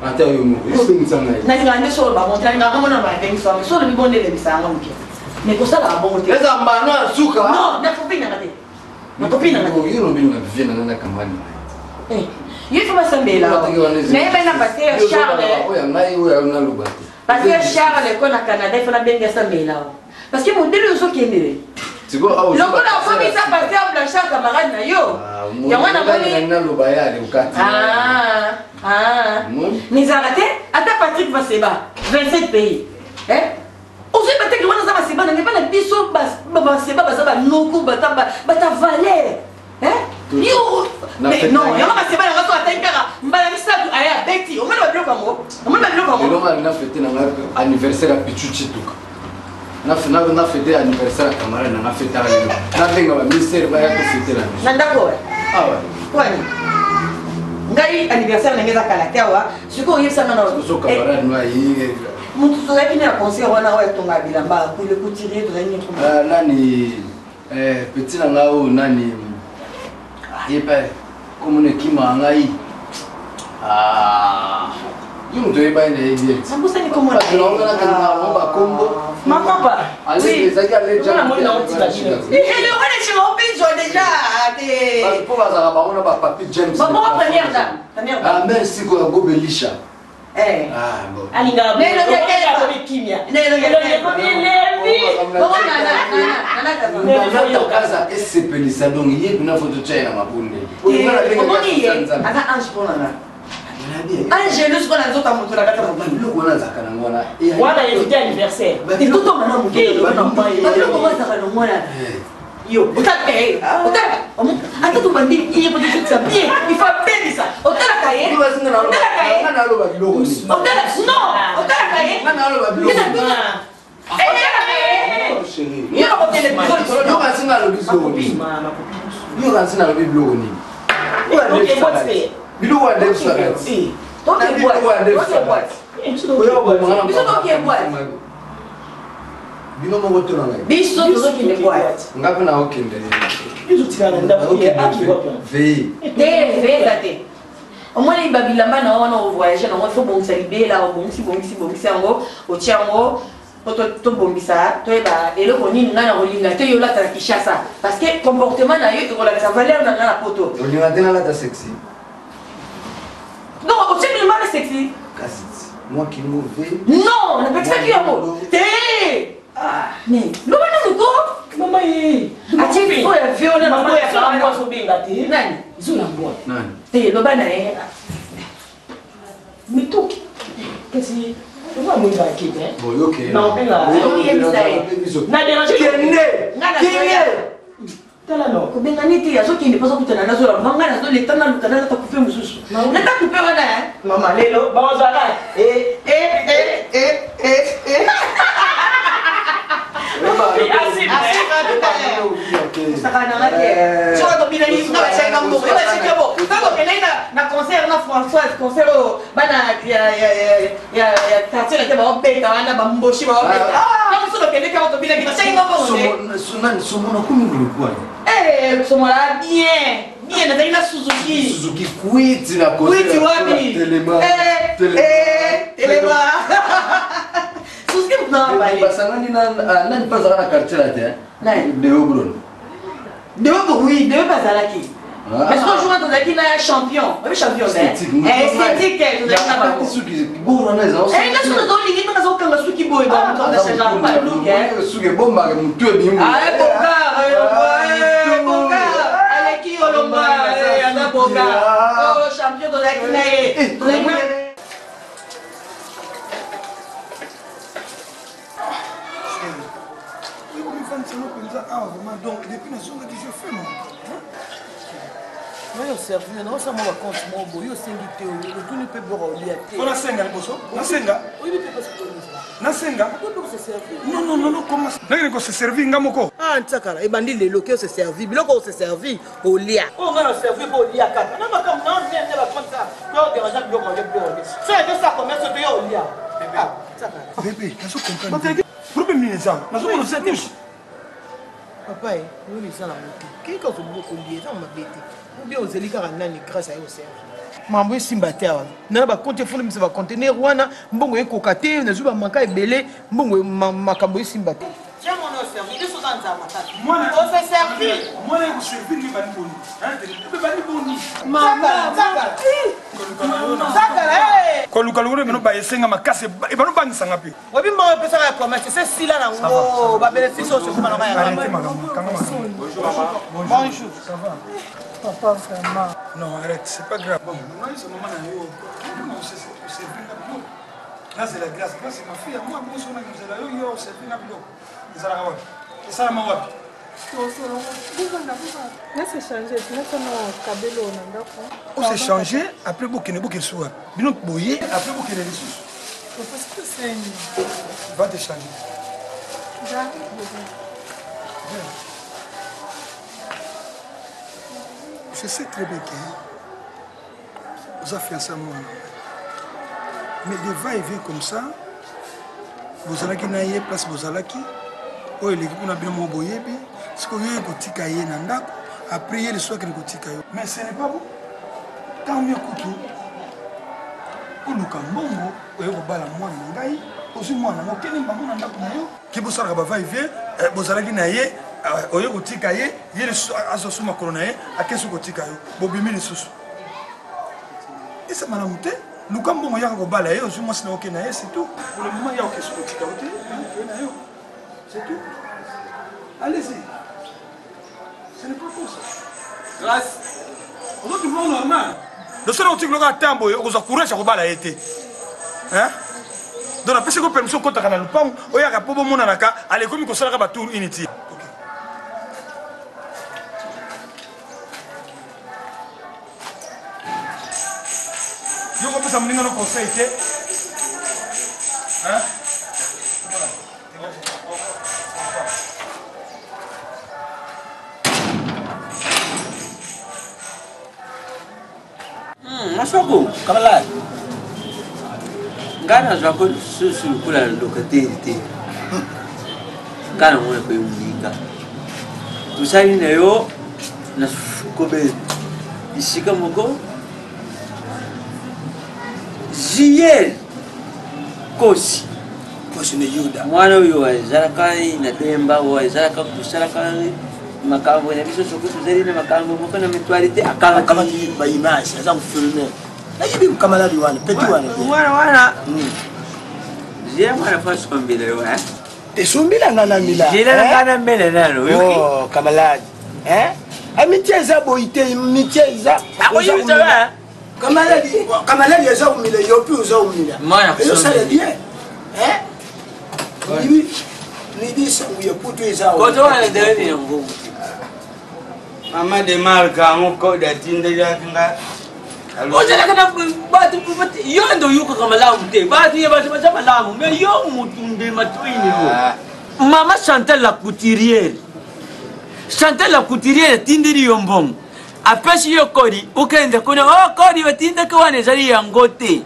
Ata yo mo. Yo benza ngai. Na ngande so ba montra nga ngona ba benza. So le bonde le bisanga mke. Mais ko sala ba bonte. Eza mbano suka. Non, na copine na ngate. Na copine na ngate. Yo no binga viena na kamani. Eh. Yo faut m'assembler là. Mais ben na passer Charles. Oya ngai oya na lo bana. Parce que Charles est au Canada, il faut la bien assembler là. Parce que mon délire aussi qui est mieux. Tu vois, ah, le coup la famille ça passer en blanchard camarade na yo. Il y a moi na baya le ukati. Nous arrêté, attends Patrick Vaseba, 27 pays. Hein? Aussi Patrick Wana ça Vaseba n'a pas la biso Vaseba Vaseba noko bata valeur. Hein? Yo mais non, il y a pas Vaseba na ko atengara, mbala misatu aya beti, on m'a le bloc en gros. On m'a le bloc en gros. Le mal na fêté na anniversaire à Pichuchi tuka. Na fêté anniversaire camarade na fêté à lelo. Na venga ba ministère ba ya ko fêté là. Na d'accord. Ah ouais. Kwani. Ngai anniversaire na ngeza kala tawa. Siko yesa na so camarade no aí. Mutu so yakini na concert wana wa tonga bilamba ku le couturier to nani ko. Nani petit na ngao nani. Yepa comme ne kima ngai. Yo mtu eba ile hivi. Sambusa ni komo na. Tunaona kana omba kombo. Mama. Ali zaki aleja. Ona mwana utima. Ele wana chimo pizo déjà te. Parce pour bazara ba ona ba papi James. Maman première dame. Ah merci ko gobelisha. Ah bon. Alinga. Mais le gars qui kimia. Kaza esepelisa donc ye kuna foto china mabunde. Aka ange pour nana. Angelus qu'on a d'autres motos la carte le qu'on a zakana ngona. Wana éviter anniversaire. Et tout on a mon gars. Parce que comment ça va le moi là. Yo, otake. Ata tu bandi il peut dire ça bien. Il faut bien ça. Otala kaye. Otala kaye. Ngana lo ba biloko ni. Otala non. Otala kaye. Ngana lo ba biloko. Chérie. Yo ko tele biloko. Yo ka singa lo biloko ni. Yo ka singa lo biloko ni. OK, what's it? Biloko wa def sagat. OK, boîte. Biso OK boîte. Bino mo goto na ngai. Biso to ki ne boîte. Ngapi na okende. Biso tika na ndapo ya aki wapi. Ve. Ve date. Au moins les babilamba na wana au voyage na faut bon salibé là au bon si ngo au tiango to bombisa to eba eloko nini ngana rolinga te yo la ta Kinshasa parce que comportement na yo ko la valeur na la poto. Rolinga te na la ta sexy. Non, au tiango mal sexy. Kasi. Moi qui me ve. Non, on n'a pas ça qui amo. Té. Ah, mais lo bana muko mama yi ati fo ya viole mama ya kama kwa so binga te nani zula mbwa nani te lo bana mituki kasi on va mouiller la kite hein bon OK non benga na déranger kene tala no ko benga niti ya soki ndi pasa kutana nazo la vanga nazo le tana lukana ta kupe mususu na ta kupe wana mama lelo baza la na concert na Françoise concert bana ya quartier te ba beta wana ba mboshi ba beta na so lokende ka to bila kita senga bongo somo na kumi ngulikuwa somo la bien na daina Suzuki kwiti na kwiti wapi telema Suzuki na bali basangani nani paza na quartier la te nani Deo Bruno Deo bazalaki est-ce qu'on joue dans la champion oui champion esthétique bon on est en et là sur le dos ligne nous avons quand Suzuki boy dans le de ce genre pas look Suzuki bomba mu tu bien Boga avec qui Olomba ana Boga oh champion de la Guinée donc depuis nous sommes déjà fait moi moi observe non ça moi compte moi boyo singité le tout ne peut boire au lit on a senga boso na senga oui mais pas que na senga pour se servir non comment nani ko se servir ngamoko ah ntsakala ebandi lelo ke se servir biloko se servir au lit on va servir au lit kaka na makam na bien ba prendre ça donc déranger biloko le biloko ça que ça commerce de au lit ah ntsakala bébé na so comprendre problème ni ça na so ko se touche papa oui mais ça la moto qui quand on beaucoup lié ça m'a bêté ou bien aux élites nani grâce à eux serve mambo esimba te awa na ba compte fond misa ba conteneur wana mbongo ekoka te na zuba maka ebele mbongo makambo esimba te tiens mon servir de sodan za matata moi on se servir moi on se servir ni bani boni hein bani boni mama zakara ko lukalure meno ba esenga makase e bano ba nisanga pe wabi mama pesa ya promesse c'est sila na ngo ba bénéfice au se na ya bonjour ça va Papa, vraiment. Non, arrête, c'est pas grave. Bon, moi, ce moment-là, là, c'est la grâce. Là, c'est ma fille. Moi, je suis là, c'est la bloc. C'est ça, ma wapi. On s'est changé, après, beaucoup de sous. Bien, boyer, après, beaucoup de ressources. Parce que c'est va te changer. J'arrive. Je sais très bien que vous avez fait ça moi. Mais des va-et-vient comme ça, vous allez qui place vous allez qui, oh l'équipe on a bien m'envoyé puis, ce que vous avez côté cahier nanda, après hier le soir que vous côté cahier. Mais ce n'est pas bon. Tant mieux que tout. Pour le cambongo, vous avez bala moi nangai, aussi moi na mokeni bango nanda ko nayo, qui vous sera va-et-vient, vous allez qui naie. Oyo kotika ye yele asosuma korona ye akesu kotika yo bobimi lisusu esa malamu te lukambo moya ko bala ye ozuma sina oke na ye c'est tout pour le moment ya okesu kotika ote na yo c'est tout allez-y ce n'est pas comme ça grâce on doit trouver normal le seul outil que le gars tambo yo ko courage ko bala yete hein donc la pese ko permission ko takana lupango oya ka pobo mona naka ale komi ko sala ka ba tour inutile. Yo ko pesa mninga no conseil te hein masoko kabala ngana zako susu kula lokateri te kana mwe ko yumika tusali nayo na kobe isika moko Ziel kosi ne yuda mwana uyo azaraka na demba wa azaraka kusaraka makambo na biso soko tuzeli na makambo moko na mutualité akala kama ni ba image aza ku filmer na yibi kamala diwana peti wana Ziel mwana fasi kombile yo te sumbila ngana mila Ziel ngana mbele nalo oh kamaladi amitieza boite mitieza akoyuza Kamaladi ya za umile yopi uza umile. Yo sale bien. Hein? Ni bisa uya putu eza. Koto wala ndani ya ngumu. Mama de marka ngoko da tinda ya kinga. Oje la kana batu yo ndo yuko kama lamu te. Batu ya batu kama lamu. Mais yo mutunde matuini yo. Mama Chantal la couturière. Chantal la couturière tindiri yombongo. Apesi yo kodi ukende kuna kodi watinda kwa nezali ya ngote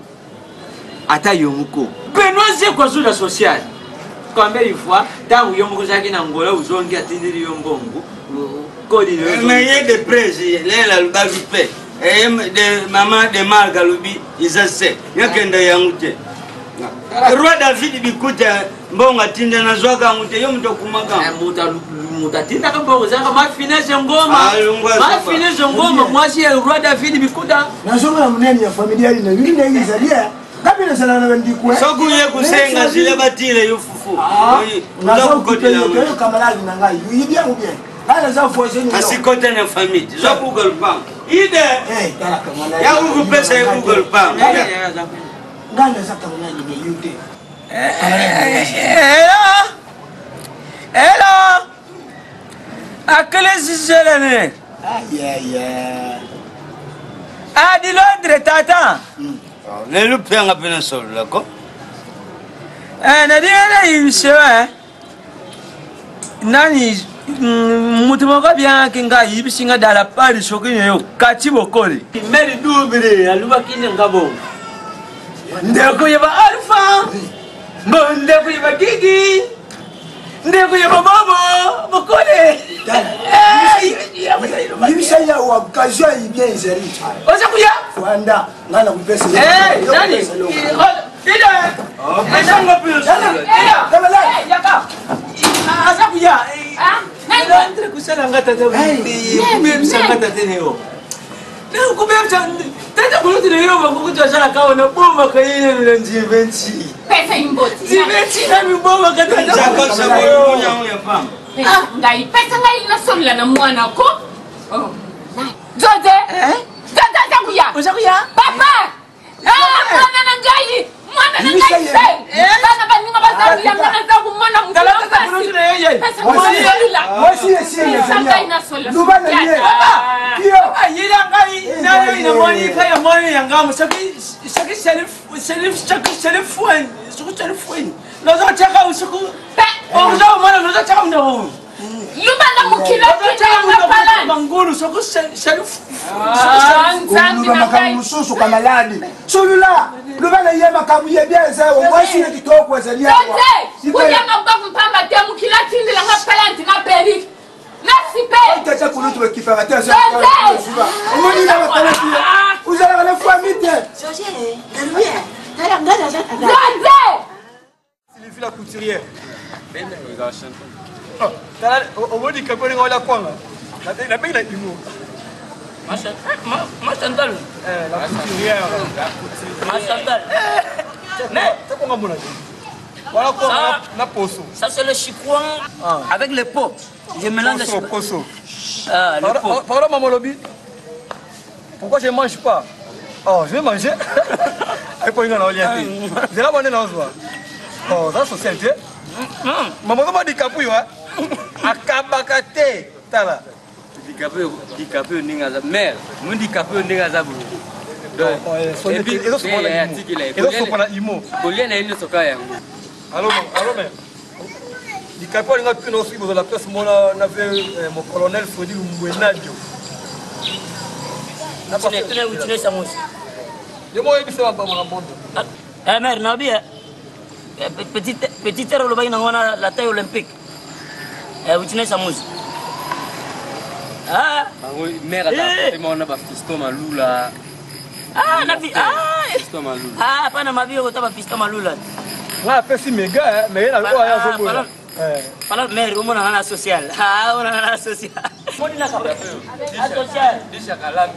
ata yomuko penoze kwa zula social kwambe ifwa tangu yomuko zaki na ngola uzongi atindiri yombongo kodi le mais de presse lela lubavi pe de mama de marga lubi izase yakenda yangute roi David bikuta mbonga tinda na zwaka ngute yo mtokumaka mutatinda kabongo zaka mafinesse ngoma mafinesse ngoma mwasi ya roi David bikuta na zonga munene ya familia ina yule ndio izalia kabila sana na ndikwe soku ye kusenga zile batile yufufu na soku yo kamalali na ngai yidi yangu bien ala za foise ni asikote na famille zo Google Pam ide ya Google pesa ya Google Pam nganda za kamalali ni yude hello akele ziselene di Londres tata lelo penga pena solo ko na dia yibishewa nani mutu moko bien kinga yibisinga dala pali shokinyo yo kati bokoli meri double aluba kine ngabo ndeko yeba alpha ndeko yeba gigi ndeko yeba bobo bokole yibisha ya wa kazo bien zeri oza kuya wanda ngana kupesa nani ida ndanga pesa kamala yaka asa kuya Andre kusala ngata tabu. Mimi sangata teneo. Na kubemcha tata kuluti leo bakukuta sala kawa na bomba kaile na njivenchi. Pesa imboti. Njivenchi na mbomba kata. Chako sababu unya pam. Ngai pesa ngai na sola na mwana ko. Oh. Zote? Tata takuya. Usakuya? Papa. Mwana na ngai. Mwana na ngai. Bana baninga bazabu ya mwana tabu mwana mkuu. Pesa Voici ici les amis. Nous va aller. Kio, yila ngai na ina moni kaya moni yanga musaki saki self fuen. Suku self fuen. Lozo chaka usuku. Ozo mwana lozo chaka mno. Lubanda mukilo kitanga pala. Mangulu suku self. Nzambi na kai. Mususu kama ladi. Solula. Lubanda yema kabuye bien ça. Voici le kitoko zalia. Zote. Kuyama kwa mpamba temu kila tindi la ngapalanti na peri. Nasipe. Tata kulutu wa kifarata za. Omoni na matalati. Uzala la famille. Georges, Galouia. Tala ngada za. Zote. Sylvie la couturière. Tala omoni kaboni ngola kwanga. Na pengina imo. Machantal. La couturière. Machantal. Mais c'est comment mon voilà quoi la poso. Ça c'est le chicoin avec les pots. Je mélange le poso. Ah, le pot. Pardon maman Lobi. Pourquoi je ne mange pas? Oh, je vais manger. Avec quoi il y a un orienté. Je vais la bonne dans ce oh, ça société. Maman m'a dit capouille ouais. Akabakate. Tala. Di capouille ninga za mère. Mon di capouille ninga za bulu. Et puis ils sont pour la imo. Combien na ino soka yangu. Allô mais. Di capouille ninga pino aussi pour la place mon mon colonel Fodi Mwenadio. Tuna samosi. Moi il s'est pas mon monde. Mère Nabia. Petite heure le bain na la taille olympique. Tuna samosi. Ah, mère ata mon baptisto malula. Ah, nabi. Baptisto malula. Ah, pana mabi ko ta baptisto malula. Nga pesi mega mais la loi ya zo bola. Para mère umo na social. Ah, una na social. Moni na ka. Social. Disha kalami.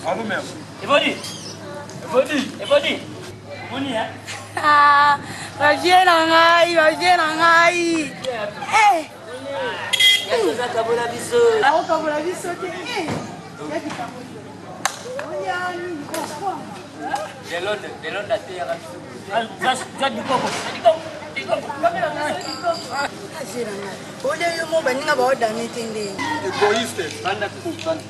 Bravo mère. Ebodi. Moni ya. Ah, vaje na ngai. Eh. Ya kabula biso. Ah, kabula biso te. Eh. Ya kitambo. Oya ni kwa. Delonda te ya biso. Ja dikoko. Oya yo mo baninga ba odane tende. Égoïste. Banda kubanda.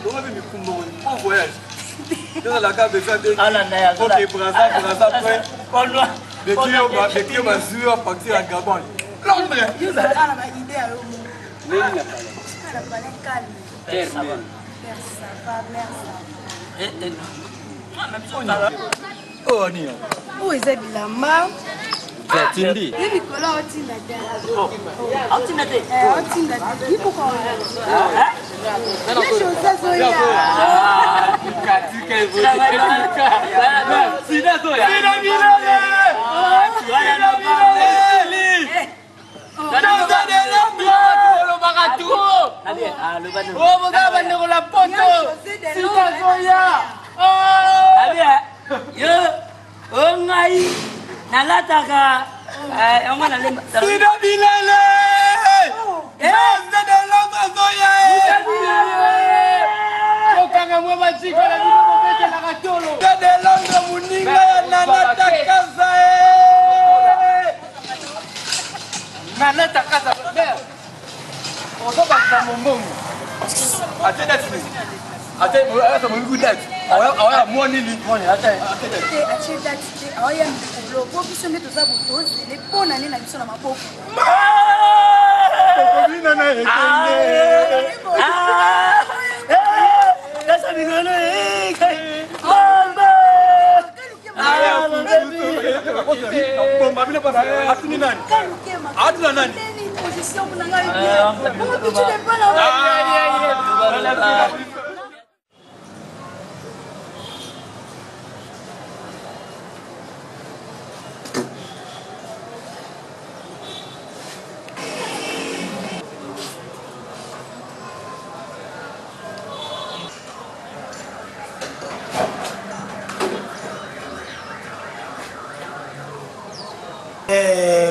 On avait mis kumbo en voyage. Dans la cave de Zade. Alanda ya. OK, Braza après. Kolwa. De qui va sur partir à Gabon. L'ombre. Yo za ana ba idée ayo mo. Nini na pala. Ana pale calme. Terme. Mère ça va, mère ça. Oh, ni. Oh, eza bilamba. Tindi. Ye mikolo otinda te. Otinda te. Otinda te. Yi pourquoi on a? Les choses ça sont là. Katika hivyo. Sina zoya. Sina milele. Sina milele. Tanda de l'ombre. Lo bagatu. Oh, bogaba ndeko la poto. Sina zoya. Oh. Abia. Yo. Ongai. Nalataka. Mwana lemba. Sina milele. Tanda de l'ombre zoya. Sina milele. Kokanga mwa machiko na bino bete na katolo. Tanda de l'ombre muninga ya nanata kaza. Nanata kaza. On va pas mon bon. Ate date ni. Ate mo ngu date. Awa mo ni ni. Ate date te. Oya mikolo. Po biso nde toza botozi. Le pona ne na biso na maboko. Kokobina na ekende. Kasa bigano Mamba. Bomba bila pas. Atuni nani? Atuna nani? Position pour nanga bien. Comment tu n'es pas là?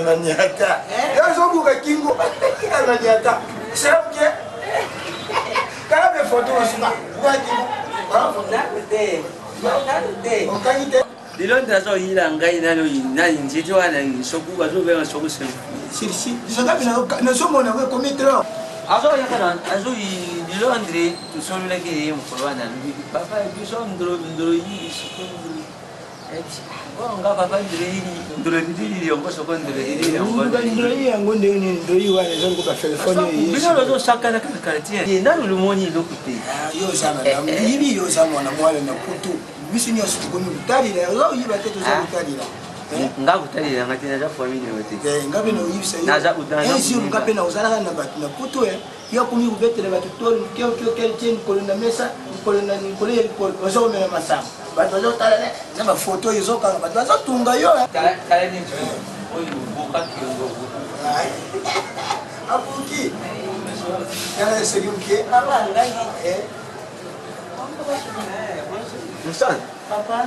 Maniata. Yo zobuka kingo. Ina maniata. C'est OK. Kana be photo osika. Buka kingo. Okangite. Dilonda zo hila ngai nani njito wana soku bazo benga soku sem. Si. Disaka bina na somo na ko commettre. Azo yakana azo dilondre tu sono la che mkolwana. Papa biso ndro yi soku. Nga papa ndro yi yongo soko ndro yi yongo. Ndro yi yango ndro yi wana zo ko telefone yi. Bino lozo sakana ka quartier. Yenda lumoni lokute. Yo sana na yibi yo sana na mwale na putu. Biso ni asuko ni utali la yo yiba teto za utali la. Nga utali la ngati na family wote. Ngabe no yibisa yo. Naza utana. Ezi ngabe na uzala na batu na putu yo kumi ubetele batu toli kyo kelchen kolona mesa kolona ni kolele ozo mena masama. Batu zo tala ne na ba photo yo kanga batu zo tunga yo. Kale ni oyo boka kiongo. Apuki. Kala segumke. Papa ngai. Musan. Papa.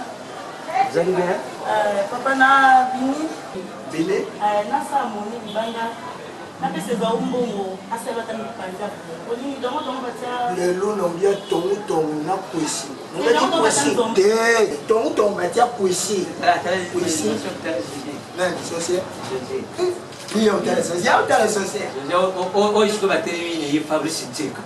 Vous allez bien? Papa na bini. Bini? Na sa moni libanga. Na pese za umbongo asaba tani panja. Oni domo batia. Lelo no bia tongu na poesi. Ngati poesi. Te tongu batia poesi. Poesi. Non, socié. Oui, on t'a socié, on t'a socié. Oi siko batermine yi Fabrice Njeka.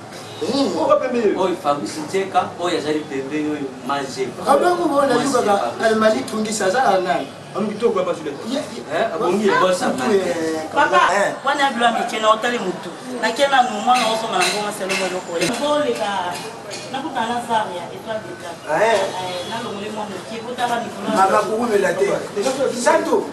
Oi Fabrice Njeka, oi azali pembeni oyo Manjeka. Abango bona luka almali tungisa za nani? Amkito kwa basule. Abongi bossa. Papa, wana bila michena otali mutu. Na kena numa na osoma na ngoma selo mo loko. Ngole ka nakutana Zaria étoile de Cap. Na lo mulimo no kibuta ba ni kuna. Mama kuumela te. Santo.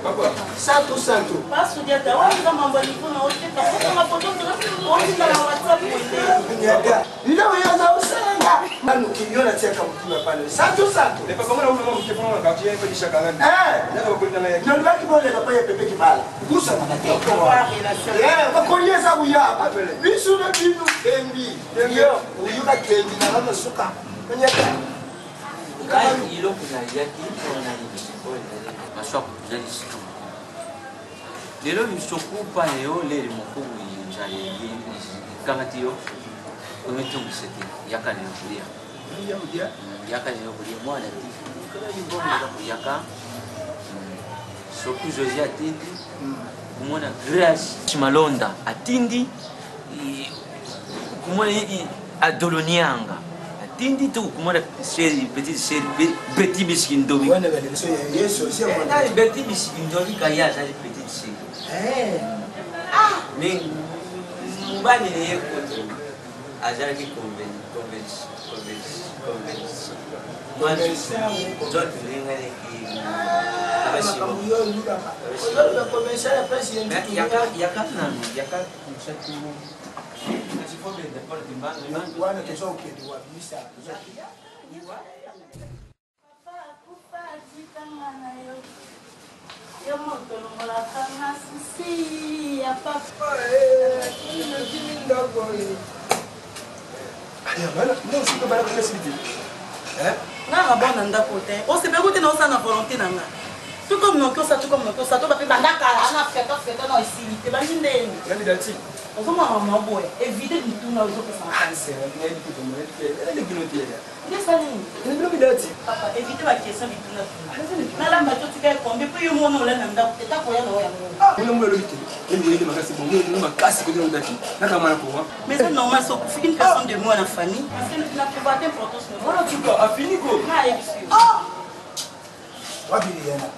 Santo. Pasu dia ta wa kama mambo ni kuna wote ka kama foto wote na WhatsApp wote. Nyaka. Ndio yaza usanga. Manu kinyona cheka mtima pale. Santo. Le papa mwana ule mwana mkifanya na kati yake kisha kalani. Ndio baki bole ka paye pepe kibala. Gusa na bakonyeza uyaba. Bisu na binu tembi. Ndio uyuka tembi na kama suka. Nyaka. Kai ilo kuna yaki ona ni maswap jali situ. Lelo nisokupa leo lele mkuu yinjali kama tio umetungu seti yakani kulia. Yakani kulia mwana tifu. Kala yimbo ndio yaka. Soku Josia atindi. Kumona Grace Chimalonda atindi. Kumona Adolonianga. Atindi tu kumona série petite série petit biskindobi. Wana bale so yeso sia mwana. Petit biskindobi kaya za petite série. Mais mbani ni yeko azali convenu Nga bon nanda côté. On s'est écouté dans sa volonté nanga. Tout comme nous ça, tout comme nous ça, tout va banda kala, na fête dans ici, te ba ndeni. Nani dati. On va maman boy, éviter de tout na zo que ça cancer, ngai di tout mo. Elle est guilloté là. Qu'est-ce que ça dit? Elle est dati. Papa, éviter la question du tout na. Na la mato tu kai kombe puis yo mo na la nanda, te ta koya no ya mo. Ule mo lo bité. Elle est makasi bon, elle makasi ko dino dati. Na kama na ko. Mais c'est normal ça pour une personne de moi la famille parce que tu n'as pas d'importance. Voilà tu dois a fini ko. Na ya sûr. Wa bi yana.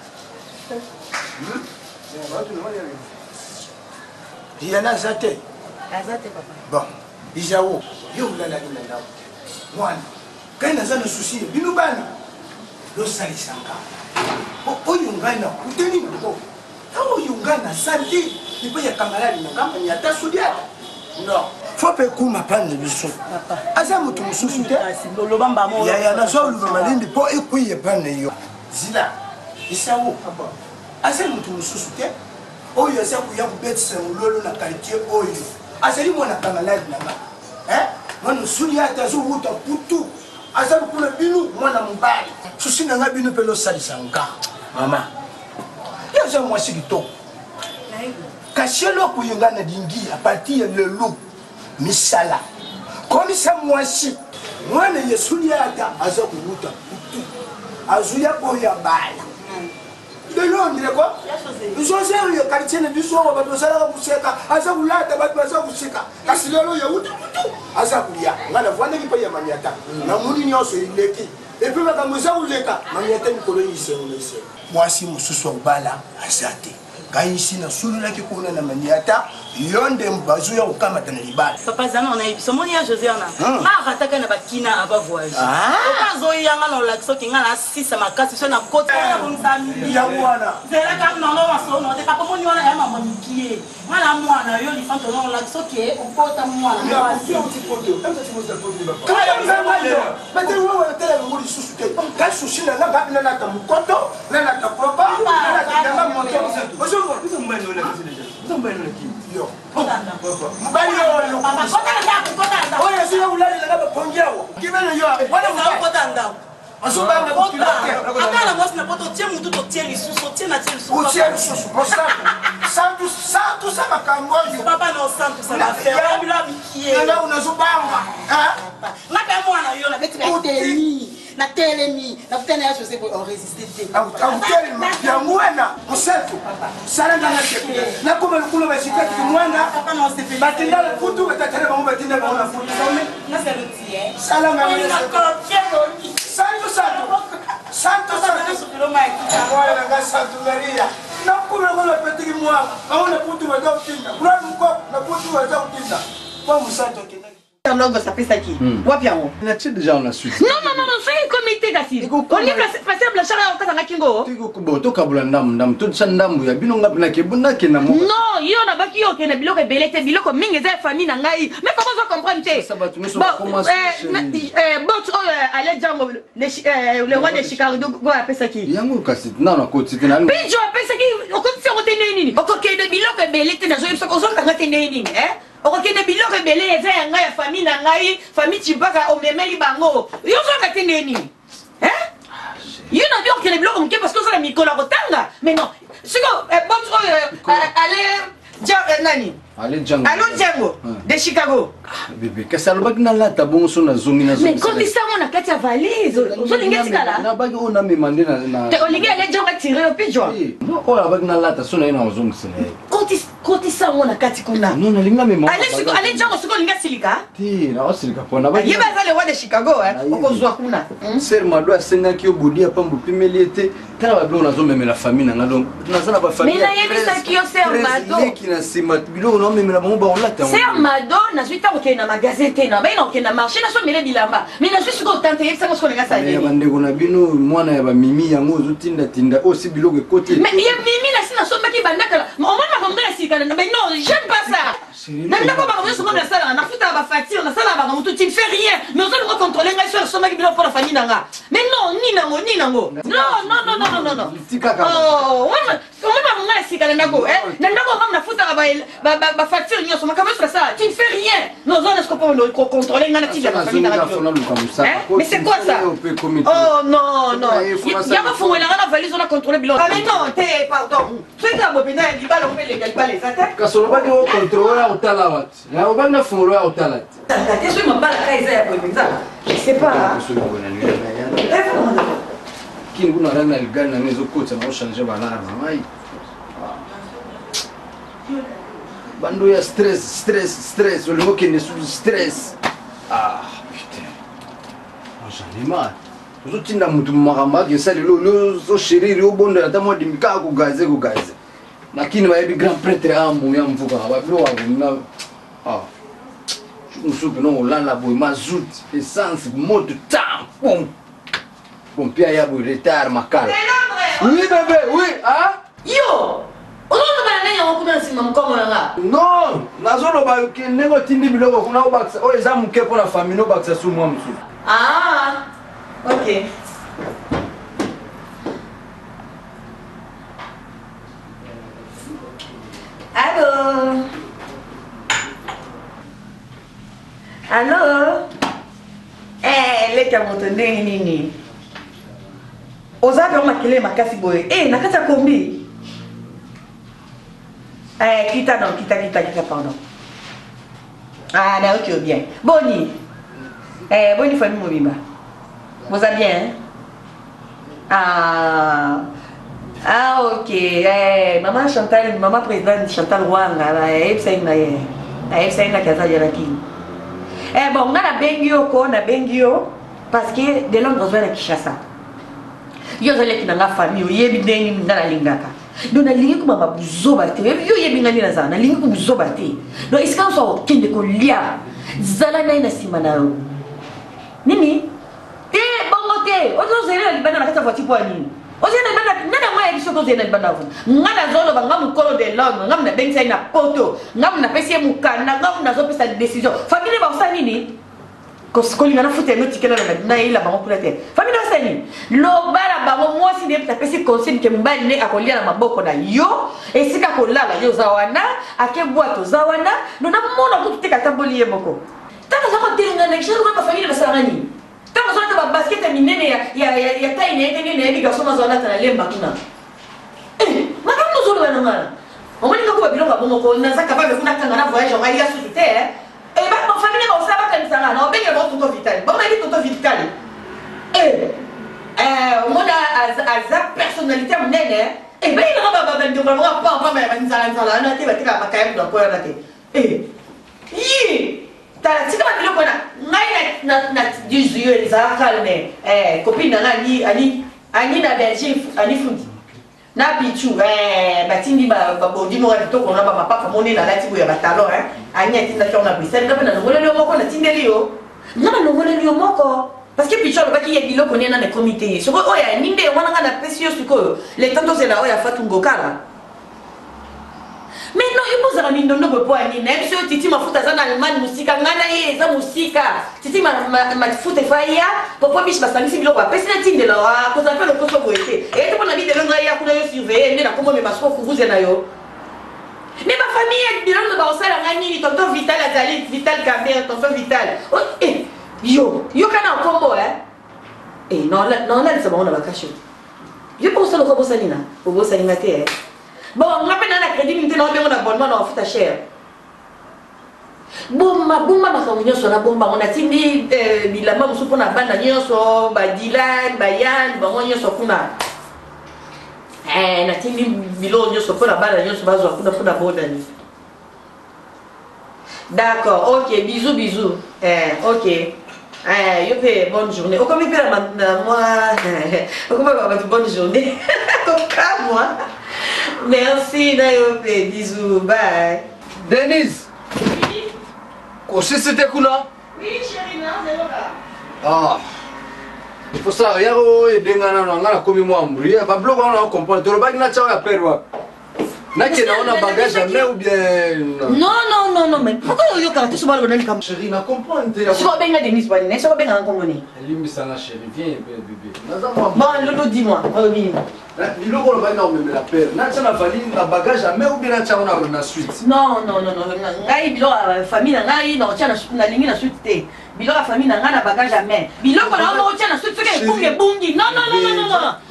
Yana zate. Azate papa. Bon, Bijao, yo la la ina na. Mwana. Kaina zana susi binu bana. Lo sali sanga. O yungana uteni ko. Kawo yungana santi. Ipo ya kamaradi na kama ni ata sudia. No. Faut pas kuma panne biso. Papa. Aza mutu mususu te. Lo bamba mo. Ya na so lu malindi po ekuye panne yo. Zila. Isawo papa. Aza mutu mususu te. Oyo asa kuya kubetsa mulolo na quartier oyo. Azali mwana kamaladi nanga. Mwana sulia tazo wuta putu. Azali kuna binu mwana mbali. Susi nanga binu pelo sali sanga. Mama. Yaza mwasi kitoko. Kashelo kuyungana dingi a partir le loup. Misala. Comme ça mwasi. Mwana yesulia ata aza kuwuta putu. Azuya koya bala. De Londres quoi? Ils ont fait le quartier de Bissau, on va nous aller à Bousseka, à Zaoula, à Bousseka. Casilolo, il y a où tout, à Zaoulia. On va la voir qui paye Maniata. La Moulignon, c'est une équipe. Et puis, madame Zaouleka, Maniata, une colonie ici, on est ici. Moi, si mon sous-sol bala, à Zate. Quand ici, dans celui-là qui connaît la Maniata, Yonde Mbazouya ou Kamata Nibal. Papa Zana, on a eu son moni à Josiana. Ma rataka na bakina à voyage. Au cas où il y a un laxo qui a 6 à ma casse, sur la côte. Yawana. C'est là quand on a son nom, c'est pas comme on a un mamie qui est. Moi, la moine, il faut que l'on laxo qui est au côté à moi. Il y a un petit poteau. Comme ça, tu veux te poser. Quand il y a un maillot, mais tu vois, on a tellement de sous quand souci, là, là, là, là, ta moukoto, là, là, ta papa, là, là, ta moto. Bonjour, vous êtes bien, vous êtes bien, yo. Mbali yo yo. Papa, kota ndaku, kota ndaku. Oya sio ulali la ponjao. Kibele yo. Wala kota ndaku. Asubanga kota. Akala mwasi na poto tie mutu to tie lisusu, tie na tie lisusu. Utie lisusu, posaka. Santu sama kangojo. Papa no santu sama fe. Bila mikie. Nana unazubanga. Ngapa mwana yo na beti na teli. Na telemi, na kutana ya José on résisté. Au telemi, ya mwana, msefu. Sala ndanga chepe. Na kuma lukulo bashika kimwana. Papa no se fait. Batinda le futu batatele ba batinda ba na futu. Na c'est le tie. Sala ngana. Santo. Wala nga Santo Maria. Na kuma ngolo petiki mwa. Aona futu ba dokinda. Kuna mko na futu ba dokinda. Kwa msanto kinga. Ça fait ça qui? Wapiango. On a-t-il déjà en la suite? Non, soyez comité Gassi. On est passé à la charre au Kazanakingo. To kabula ndam to sandambu ya bino ngapi na kebuna kena mo. Non, yo na baki yo kena biloko belete biloko mingi za famille na ngai. Mais comment ça comprendre te? Allez Django le roi de Chicago go appeler ça qui? Yango kasi na koti tina. Bijo appeler ça qui? O koti se rotene nini? O koti de biloko belete na zo yebisa ko zo kanga tene nini, okokende biloko ebele eza ya ngai ya famille na ngai famille Chibaka omemeli bango yo zoka te nini yo na bi okende biloko moke parce que ozala mikolo ya kotanga mais non siko bonso ale nani Allez Django. Allô Django de Chicago. Bébé, qu'est-ce que ça na lata bon so na zomi na zomi. Mais quand ça on a kati ya valise. Zo lingeti kala. Na bagi on a memandé na. Te olingi ale Django tirer au pigeon. Non, on a bagi na lata so na ina zomi sene. Quand ça on a kati kuna. Non, na linga memandé. Allez Django siko linga silika. Ti, na osilika pona bagi. Yeba za le roi de Chicago okozwa kuna. Ser mado asenga ki obudi apa mbupimeli ete tala babilo nazomemela famille nanga donc nazala bafamille mais nayebisaki yo ser mado qui na nsima biloko naomemela bango baolata ser mado nazwi ntango okende na magasin te na bayina okende na marché nasomele bilamba mais nazwi sikoyo tante yebisanga sikoyo nanga saleli ya bandeko na bino mwana ya bamimi yango ozotindatinda osi biloko ekoti mais ya mimi nasi nasombaki bandakala omoni makambo nasikana mais non j'aime pas ça nandako makambo nyonso ngo nasalaka nafutaka bafacture nasalaka makambo tu tu ne fais rien mais ozolingo contrôle ngai so nasombaki biloko mpo na famille nanga mais non ni nango non omoni makambo nga nasikana ndako nandako makambo nafutaka bafacture nyonso makambo nyonso nasala tu ne fais rien nozona siko mpo contrôle ngai natika bafamille nanga mais c'est quoi ça oh non yako fungwelanga na valise ona contrôle biloko mais non te pardon soki abopena libala opelega libala eza te kasi olobaki ocontrôle otala wati obaki na fungolo ya otala te te soki mabala ka eza ya boepenza je sais pas kini kuna rang na ligani nanga ezokotisa na ochange balarme mai bando ya stress olingo okende su stress putain j'en ai marre ozotinda mutu makambo ake esalelo ozosheriri obondela ata mwadimbi kaka kogaze nakini bayebi grand prêtre amu ya mvukaka babilo wabona musupe no olala boye mazut essence moto tam pompe ya boye retard makala oui bébé oui yo ozolobana nani yango kuna nsima mokongo nanga non nazoloba ndenge otindi biloko kuna obakisa oyo eza moke mpo na famille obakisa su mwa mosusu ok Allô? Leka moto ndenge nini? Oza pe makele makasi boye. Nakati ya kombi. Kita pardon. Ok, bien. Boni. Boni famille mobimba. Vous allez bien? Ok. Maman Chantal, maman présidente Chantal Wanga, elle kaza yaraki. Bon, on a bengio parce que de l'homme besoin de Kinshasa. Yo zale kina nga famille, yebi ndeni ngana lingaka. Donc na lingi kuma babuzo bate. Yo yebi ngani na zana, lingi kubuzo bate. Donc iska so kende ko lia. Zala na ina sima na yo. Nini? Bongo te. Ozo zele libana na kata voti po nini? Ozo na bana nana mwa ebiso ko zele libana vo. Ngana zolo ba ngamu kolo de l'homme, ngamu na bengisa ina poto, ngamu na pesi mukana, ngamu na zo pesa décision. Famille ba usa nini? Kosikolinga na futa noti kela na ila bango kula te. Famille na sani. Lo bara bango mwasi ne pesa pesi conseil ke mbali ne akolia na maboko na yo, esika kolala yo zawana, akebwa to zawana, no na mona ko tuteka tamboli ye moko. Tata zako telinga na kisha ko famille ba sarani. Tata zako ba basket minene ya taille ne ne ne biga soma zona tana lemba kuna. Makamu zolo na ngana. Omani ko ba bilonga bongo ko na zaka ba kuna kanga na voyage ngai ya sute ma famille va aussi avoir comme ça là, on paye le toto vital. Bon, on a dit toto vital. On a sa personnalité mon nene. Ben il va pas venir vraiment pas mais ça là, on a été va quand même dans quoi là té. T'as si comment dire qu'on a na 18 les a calmé. Copine na ani na Belgique, ani foot. Na pichu batindi bondi mo to ko na ba papa moni na lati ya batalo anya tinda tona bisa na bana ngole le moko na tindeli yo ngana ngole le moko parce que pichu ba ki yedilo ko na comité so ko oya ninde wana ngana presio suko le tanto c'est là oya fatu ngokala mais non il pose la mine ndo po ani na sio titi mafuta sana Allemagne musika ngana ye za musika titi mafuta faya popo bish basangisi bilo kwa pesa na tinde la ko za pelo ko so boete et pour la vie de l'onga ya kuna yo surveiller nde na kombo me basko kuvuze na yo mais ma famille bilano ba osala ngani tonton Vital azali Vital Camber tonton Vital yo kana kombo non là ça on a caché je pense le kombo salina pour salina te bon on appelle na crédit minte na bengo na abonnement na futa cher bomba makambo nyonso na bomba on a tindi bilamba mosu mpona banda nyonso badilan bayan bango nyonso kuna na tindi bilo nyonso mpona banda nyonso bazwa kuna mpona bodani d'accord ok bisous ok Yo fais bonne journée. Au comité moi, bonne journée. Moi. Merci, Nayo fais bisous, bye. Denise. C'était quoi? Oui, chérie, non, c'est là. Ah. Il faut ça, yaro et dengana ngana komi mo ambri. Ba bloc on a comprendre. To ba na chawa perwa. Na kena on a bagage jamais ou bien Non, mais pourquoi yo karate so balo nani kam chérie na comprendre. So benga Denise bani, ne so benga ngomoni. Limbi sana chérie, viens bébé. Bon, Lolo dis-moi, reviens. Il faut le bain mais la paire. Na tana vali na bagage jamais ou bien na chawa na suite. Non. Ngai bilo famille ngai na tia na lingi na suite te. Bilo la famille na na bagage jamais. Bilo ko na o tia na suite ke bungi. Non.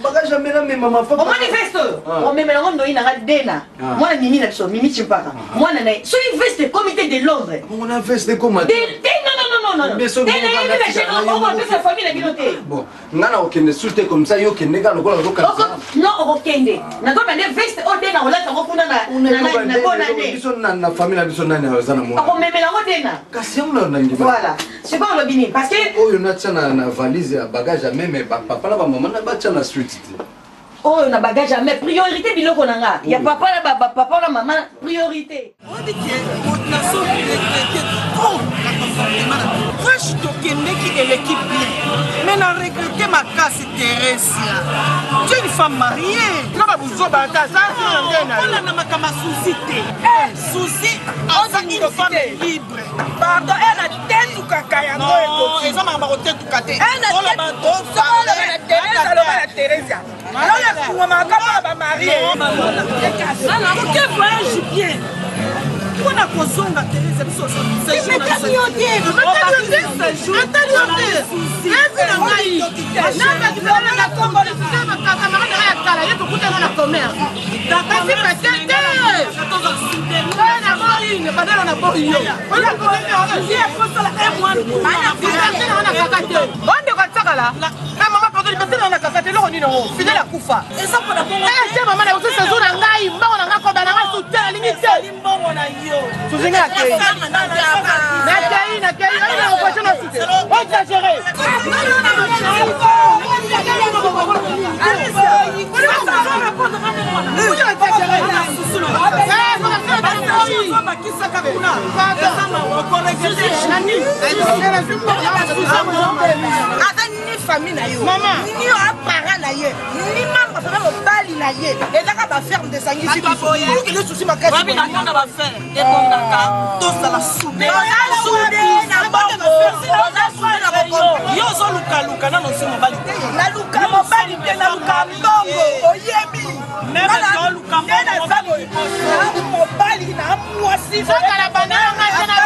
Bagage jamais na mais maman pas. On manifeste. On met melongo ndo ina dena. Moi Mimi na biso, Mimi Chimpaka. Moi na so il veste comité de Londres. On a veste comment? Non. Mais so on va faire famille na biloté. Bon, ngana okende suite comme ça yo kende ka lokola zo kanisa. Non, okende. Na ko bande veste o dena ola ta ko kuna na bona ne. Biso na famille na biso nani azana mo. On met melongo dena. Kasi on na ngi. Voilà. C'est bon le bini parce que oh yo na tsana na valise ya bagage à même papa na ba maman na ba tsana suite. Oh na bagage à même priorité biloko nanga. Ya papa na papa na maman priorité. On dit que na so trop. Fresh tokende qui est l'équipe bien. Mais n'a regretté ma casse Thérèse. Tu es une femme mariée. Non ba buzo ba ta ça on a na kama souci té. Souci on est une femme libre. Pardon, elle a tête ou caca ya non, ils ont ma tête ou caca. Elle a la Thérèse. Alors la maman ka ba marié. Alors que voyage bien. On a kozonga Thérèse biso c'est mais kamiote famille na yo maman ni yo apara na ye ni mama fa mo bali na ye et là ba ferme de sangi si pour que le souci ma casse ba na konda ba faire et konda ka to sala soudé na bongo yo zo luka na no se mo bali na luka mo bali te na luka bongo oyebi même zo luka mo bali na mwasi so kala banana na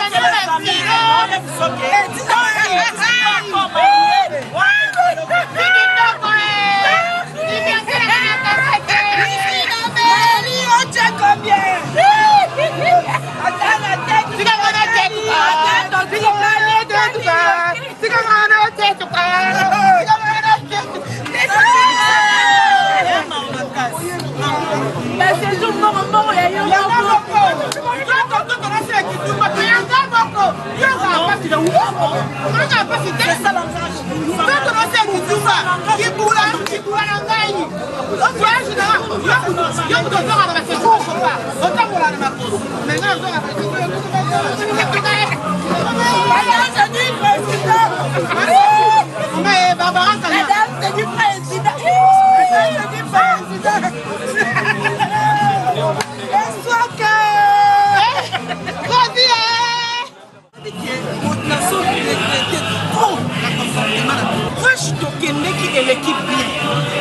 l'équipe bien.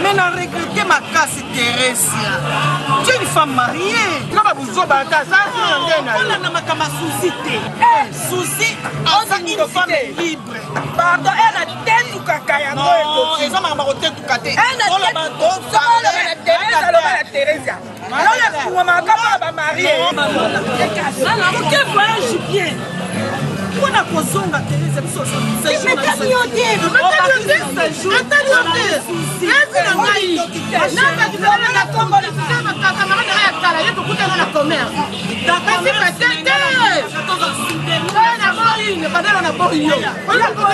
Mais n'a regretté ma casse Thérèse. Tu es une femme mariée. Non ba buzo ba ta ça on a ma kama souci té. Souci on est une femme libre. Pardon, elle a tête ou caca ya non, ils ont ma tête ou caca. On la Thérèse. Alors la maman ka ba marié. Alors que voyage bien. On a kozonga Thérèse biso c'est le cadre on a pas eu. On a pas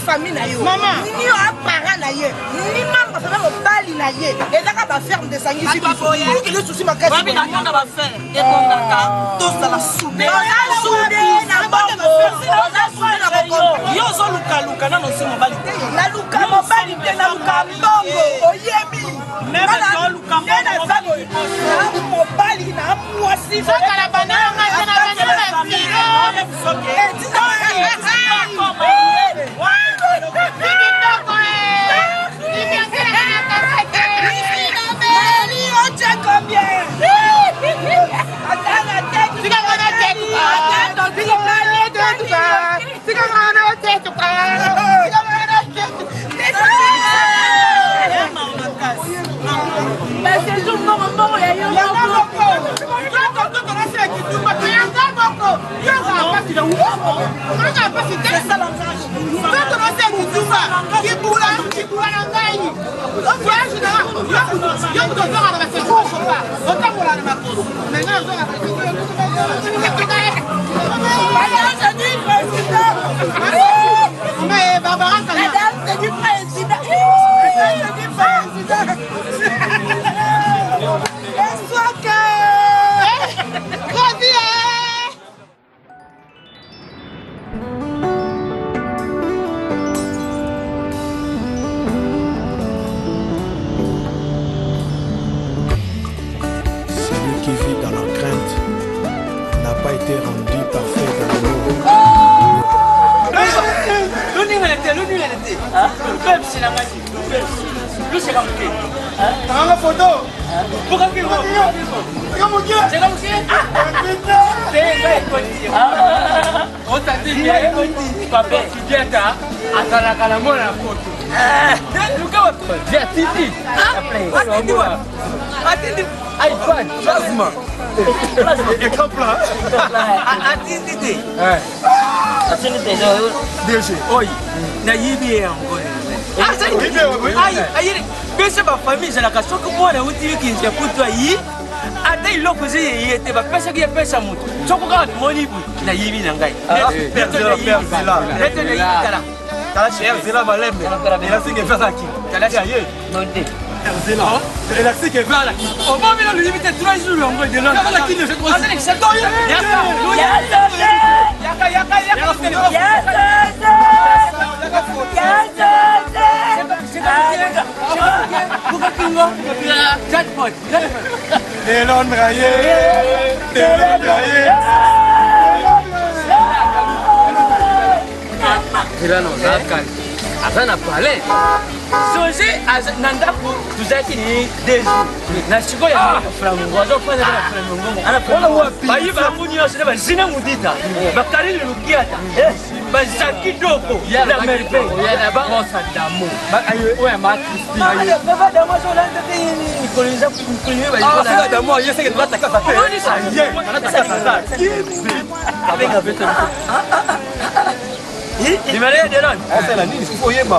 famille na yo maman ni yo apara na ye ni mama fa ba bali na ye et là ka ba ferme de sangisi tout pour que le souci ma casse ba na ba faire et bon daka tous dans la soude na bongo yo zo luka na no si mobali te na luka mobali te na luka bongo oyebi même zo luka mobali na mwasi fa kala bana nga na Azana parler. Songez à Nandapo, vous avez dit des jours. Nashiko ya flamingo, azo fanya na flamingo. Ana wapi? Bayi ba munyo sina ba zina mudita. Bakari lukiata. Bazaki doko. Ya merpe. Ya na ba mosa damu. Ba ayo oya ma Kristi ayo. Baba damu so landa ni koliza kuliwe ba yiko. Ah, damu yese ke bataka fa pe. Oni sa ye. Ana taka sa. Avec avec. Numéro de l'on. C'est la ligne, il faut y aller.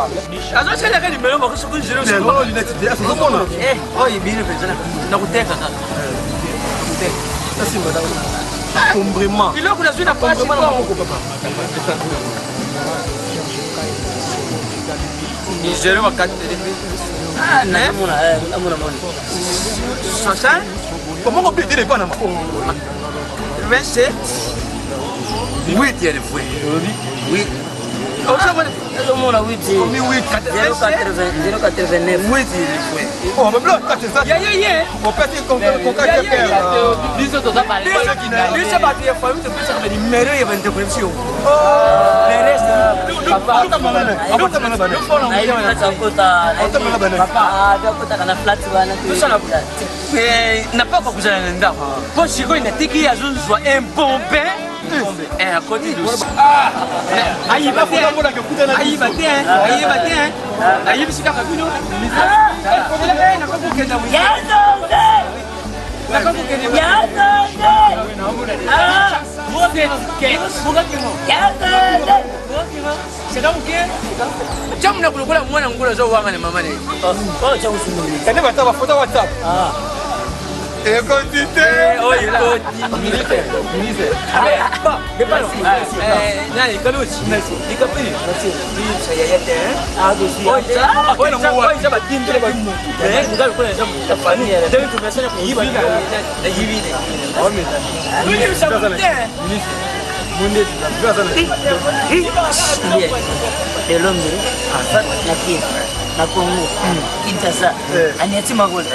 Alors, c'est la numéro, mais je suis là. Non, il est là. C'est bon. Eh, oh, il est bien fait ça. Na kuteka kaka. Kuteka. Ça c'est madame. Combrement. Il a qu'on a na combrement na moko papa. Ni zero wa 4 Ah, na mona, na mona mona. 60. Comment on peut dire quoi na moko? 27. 8 il y a des fois. Oui. Mon 8 089. Oui, oh, mais blanc, c'est ça. On peut dire qu'on biso toza biso bato ya famille topesaka banimero ya baintervention napaka kozala na ndako mpo sikoyo natiki azozwa impompe akoti ayiba te ayibisi kaka bino nakokokenda jamuna kulokola mwana ngula azowanga na mama naye kande bataba foto whatsapp écoutez nani kaluchi ikapili na Congo, Kinshasa, Aniati Magola.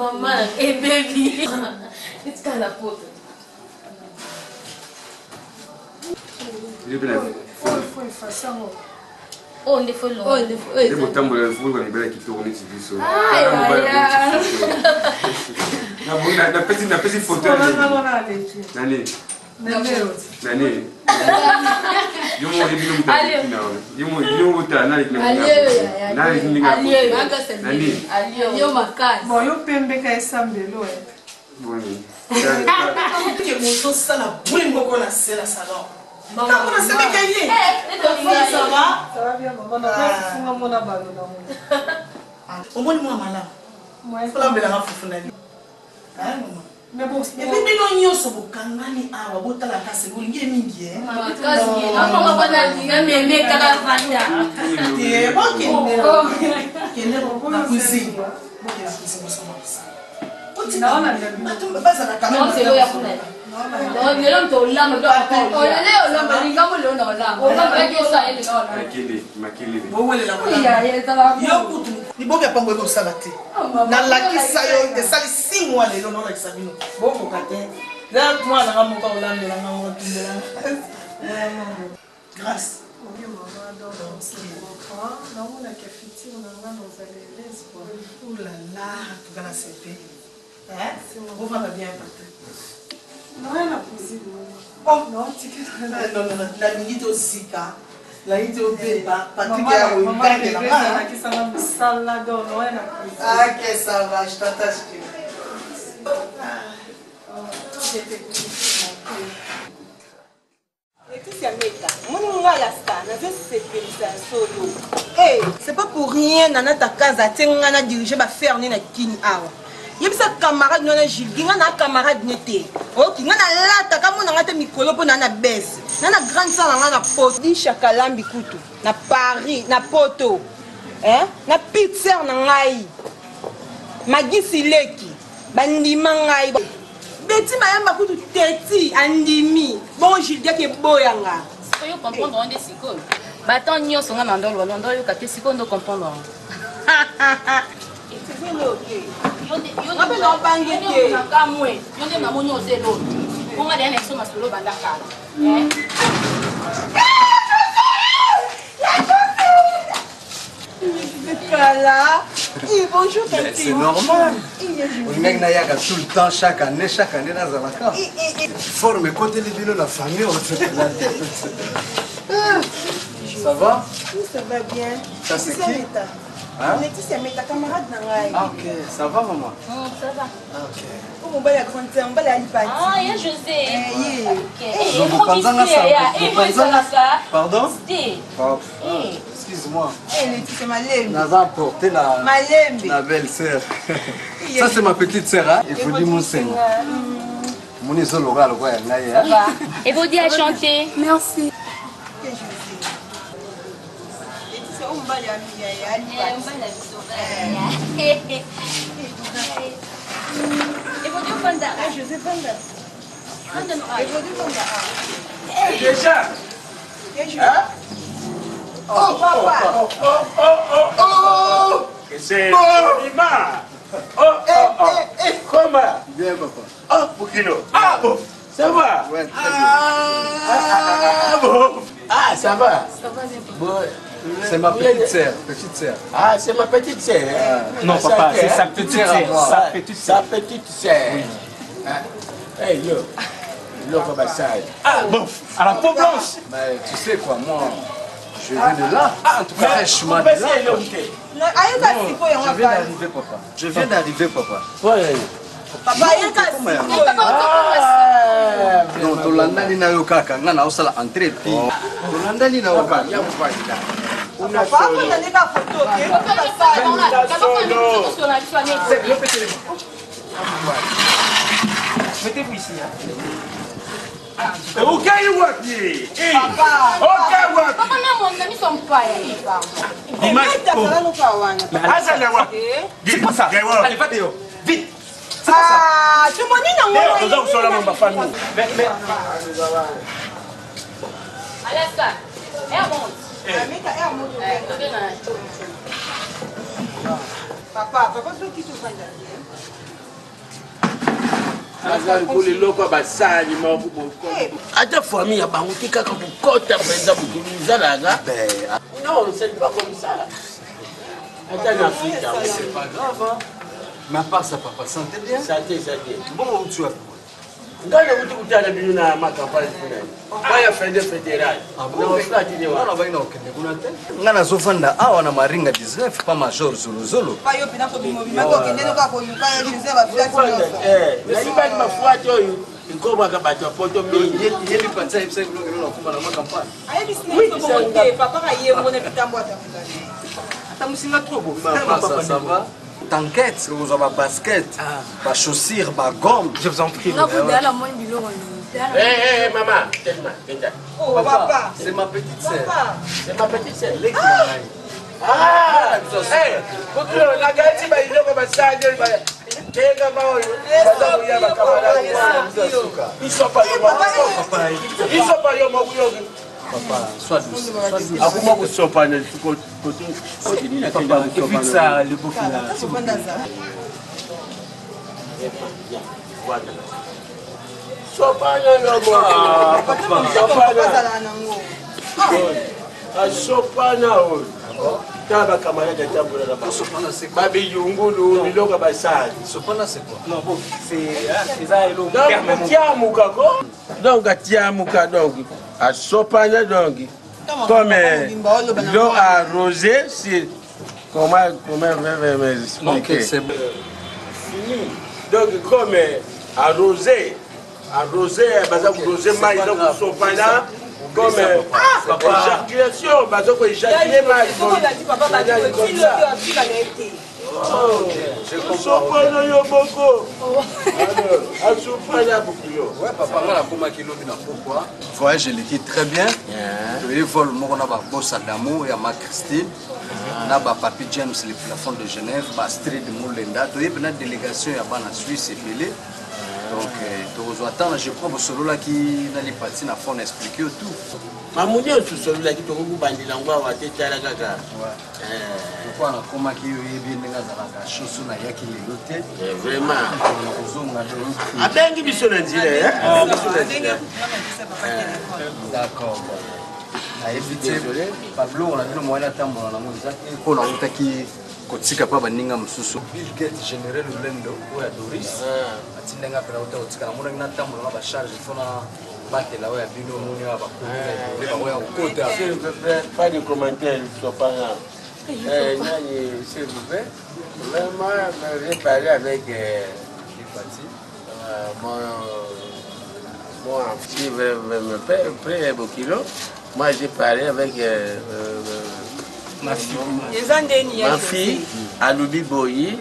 Maman, et baby. It's kind of photo. Oh, on défaut long. Et mon tambour, il faut qu'on ait bien qui tourne ici. La petite photo. Nani. Nani. Mais bon, et puis nous sommes au Kangani à Wabotala Kasegul, il y a midi. Ni boga pambo ko sabate na lakisa yo de sali 6 mois lelo na lakisa bino boko kate la mwana nga moka olambela nga ngotumbela grâce oh là là tu vas la CP hein on va bien partir non elle a possible oh non non la minute aussi ka la idée au bébé, Patrick a eu une bague de la main. Ah, ok, ça va, je t'attache. C'est pas pour rien, Nana Takaza, Tengana dirigé ma faire ni na Kini Awa. Il y a des camarades, non, Gilles, il y a des camarades n'étaient. Ok, il y a là, t'as comme on a été micro pour Nana Bess. Nana grande salle, Nana Poste, di Chakalambi Koutou, na Paris, na Poto, hein, na pizza, Nangai, Magui Sileki, Bandima Ngai. Betty Mayamba Koutou, Teti, Andimi, bon Gilles, qui est boyanga. Il faut comprendre, on est si cool. Bâton, nous sommes en Andorre, on doit y si cool, nous comprendre. Bonjour, c'est normal. Le mec n'a tout le temps, chaque année, dans la carte. Forme côté les villes, la famille, on se fait la tête. Ça va? Ça va bien. Ça c'est qui? Laetitia, mais ta camarade n'a pas. Ok, ça va maman? Ça va. Ok. Oh, mon bel a grandi, mon bel a l'ipati. Ah, il y a José. Pardon? Excuse-moi. Laetitia, Malembe. Naza porté la belle-sœur. Ça c'est ma petite sœur, hein? Il faut dire mon Seigneur. Mon iso local quoi, ça va. Et vous dites à chanter. Merci. Et vous dites Fanda. José Fanda. Et vous dites Fanda. Déjà. Hein? Oh, papa. Oh. C'est Ima. Oh. Comment? Bien, papa. Oh, Poukino. Ah, bon. Ça va? Ouais, très bien. Ah, bon. Ah, ça va? Ça va bien. Bon. C'est ma petite sœur. Ah, c'est ma petite sœur. Non, papa, c'est sa petite sœur. Sa petite sœur. Hey, yo. L'autre bassage. Ah, bon, à la peau blanche. Mais tu sais quoi, moi, je viens de là. En tout cas, fraîchement de là. Je viens d'arriver, papa. Papa, non, tolandani na yo kaka, nga na osala entrée puis. Tolandani na yo kaka. papa, on a des photos, Mettez-vous ici. Ok, wapi? Papa, non, mon ami sont pas. C'est pas ça. Allez, va dehors. Vite. Ah, tu m'as dit non. Nous sommes là, ma famille. Mais. Alaska, Papa, qui se fait azali koliloko basali ata famille ya bango te kaka kokota mpenza mokili ezalaka non c'est pas comme ça ata na afrika C'est pas grave, hein. Mais à part ça, papa, santé bien? Santé. Bon, où tu as? ngai nauti kutala bino na makampani funani baya fede fédéral nga nazofanda awa na maringa 19 pa major zolozolo nayibaki mafuati oyo ikomaka bato ya poto mingi T'inquiète, vous avez basket, ba chaussures, ba gomme. Je vous en prie. Non, vous la moins du lot. Maman, oh, papa. C'est ma petite sœur. C'est ma petite sœur. Ah, la gati ba iloko ba sage ba kenga ba oyo. Ils sont pas yo mabuyogi. Papa, sois douce. Akuma kusopana côté papa, évite ça, le beau là. Sopana yo sopana o. Taba camarade tambola la ba. Sopana c'est quoi? Babi yungulu biloko basali. Sopana c'est quoi? Non, bon, c'est ça et l'eau. Donc tiamuka ko. Donc tiamuka donc. À sopana donc. Comme l'eau arrosée, c'est comment expliquer? Fini. Donc comme arrosé, basa arrosé mais donc sopana comme éjaculation, basa ko éjaculer mais sopana yo boko. Alors, sopana boko. Ouais, papa, on a comment kilo bina pourquoi? Voyage, je l'étais très bien. Le vol, on a boss Adamo et ma Christine. On a papi James, le plafond de Genève, Astrid de Moulenda. Tu as une délégation à la Suisse et Pelé. Donc, tu attends, je crois que celui là qui n'a les parties n'a pas expliqué tout. Mamoudi on celui là qui te regroupe bandi langwa wa tete la gaga. Pourquoi on a comment qui est bien dans la chose na yaki leloté. Vraiment. Abengi biso na nzile D'accord. Na éviter Pablo on a vu le moyen d'attendre na moza ko na utaki kotika pa baninga mususu Bill Gates général Lendo ou Doris atindenga pela uta kotika na mona natambo na ba charge fona batela wa bino moni wa ba ko ba wa kota pas de commentaires sur pas S'il vous plaît. Moi, j'ai parlé avec mon fils me paye beaucoup kilo. Moi, j'ai parlé avec ma fille, Aloubi Boyi,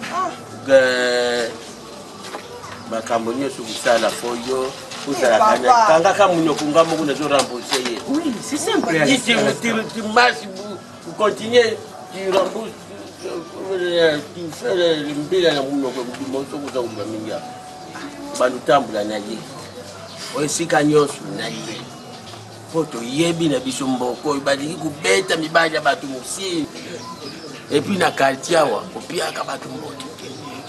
ma Cambonio sur ça, la foyo. Oui, c'est simple. Tu marches, vous continuez, tu rembourses, tu fais le mbila na muno kwa mmoto kuza kubaminga. Balutambula naye. Oyesika nyoso naye. Poto yebi na biso mboko ibadiki kubeta mibaja batu musi. Et puis na quartier wa kopia ka batu mboto.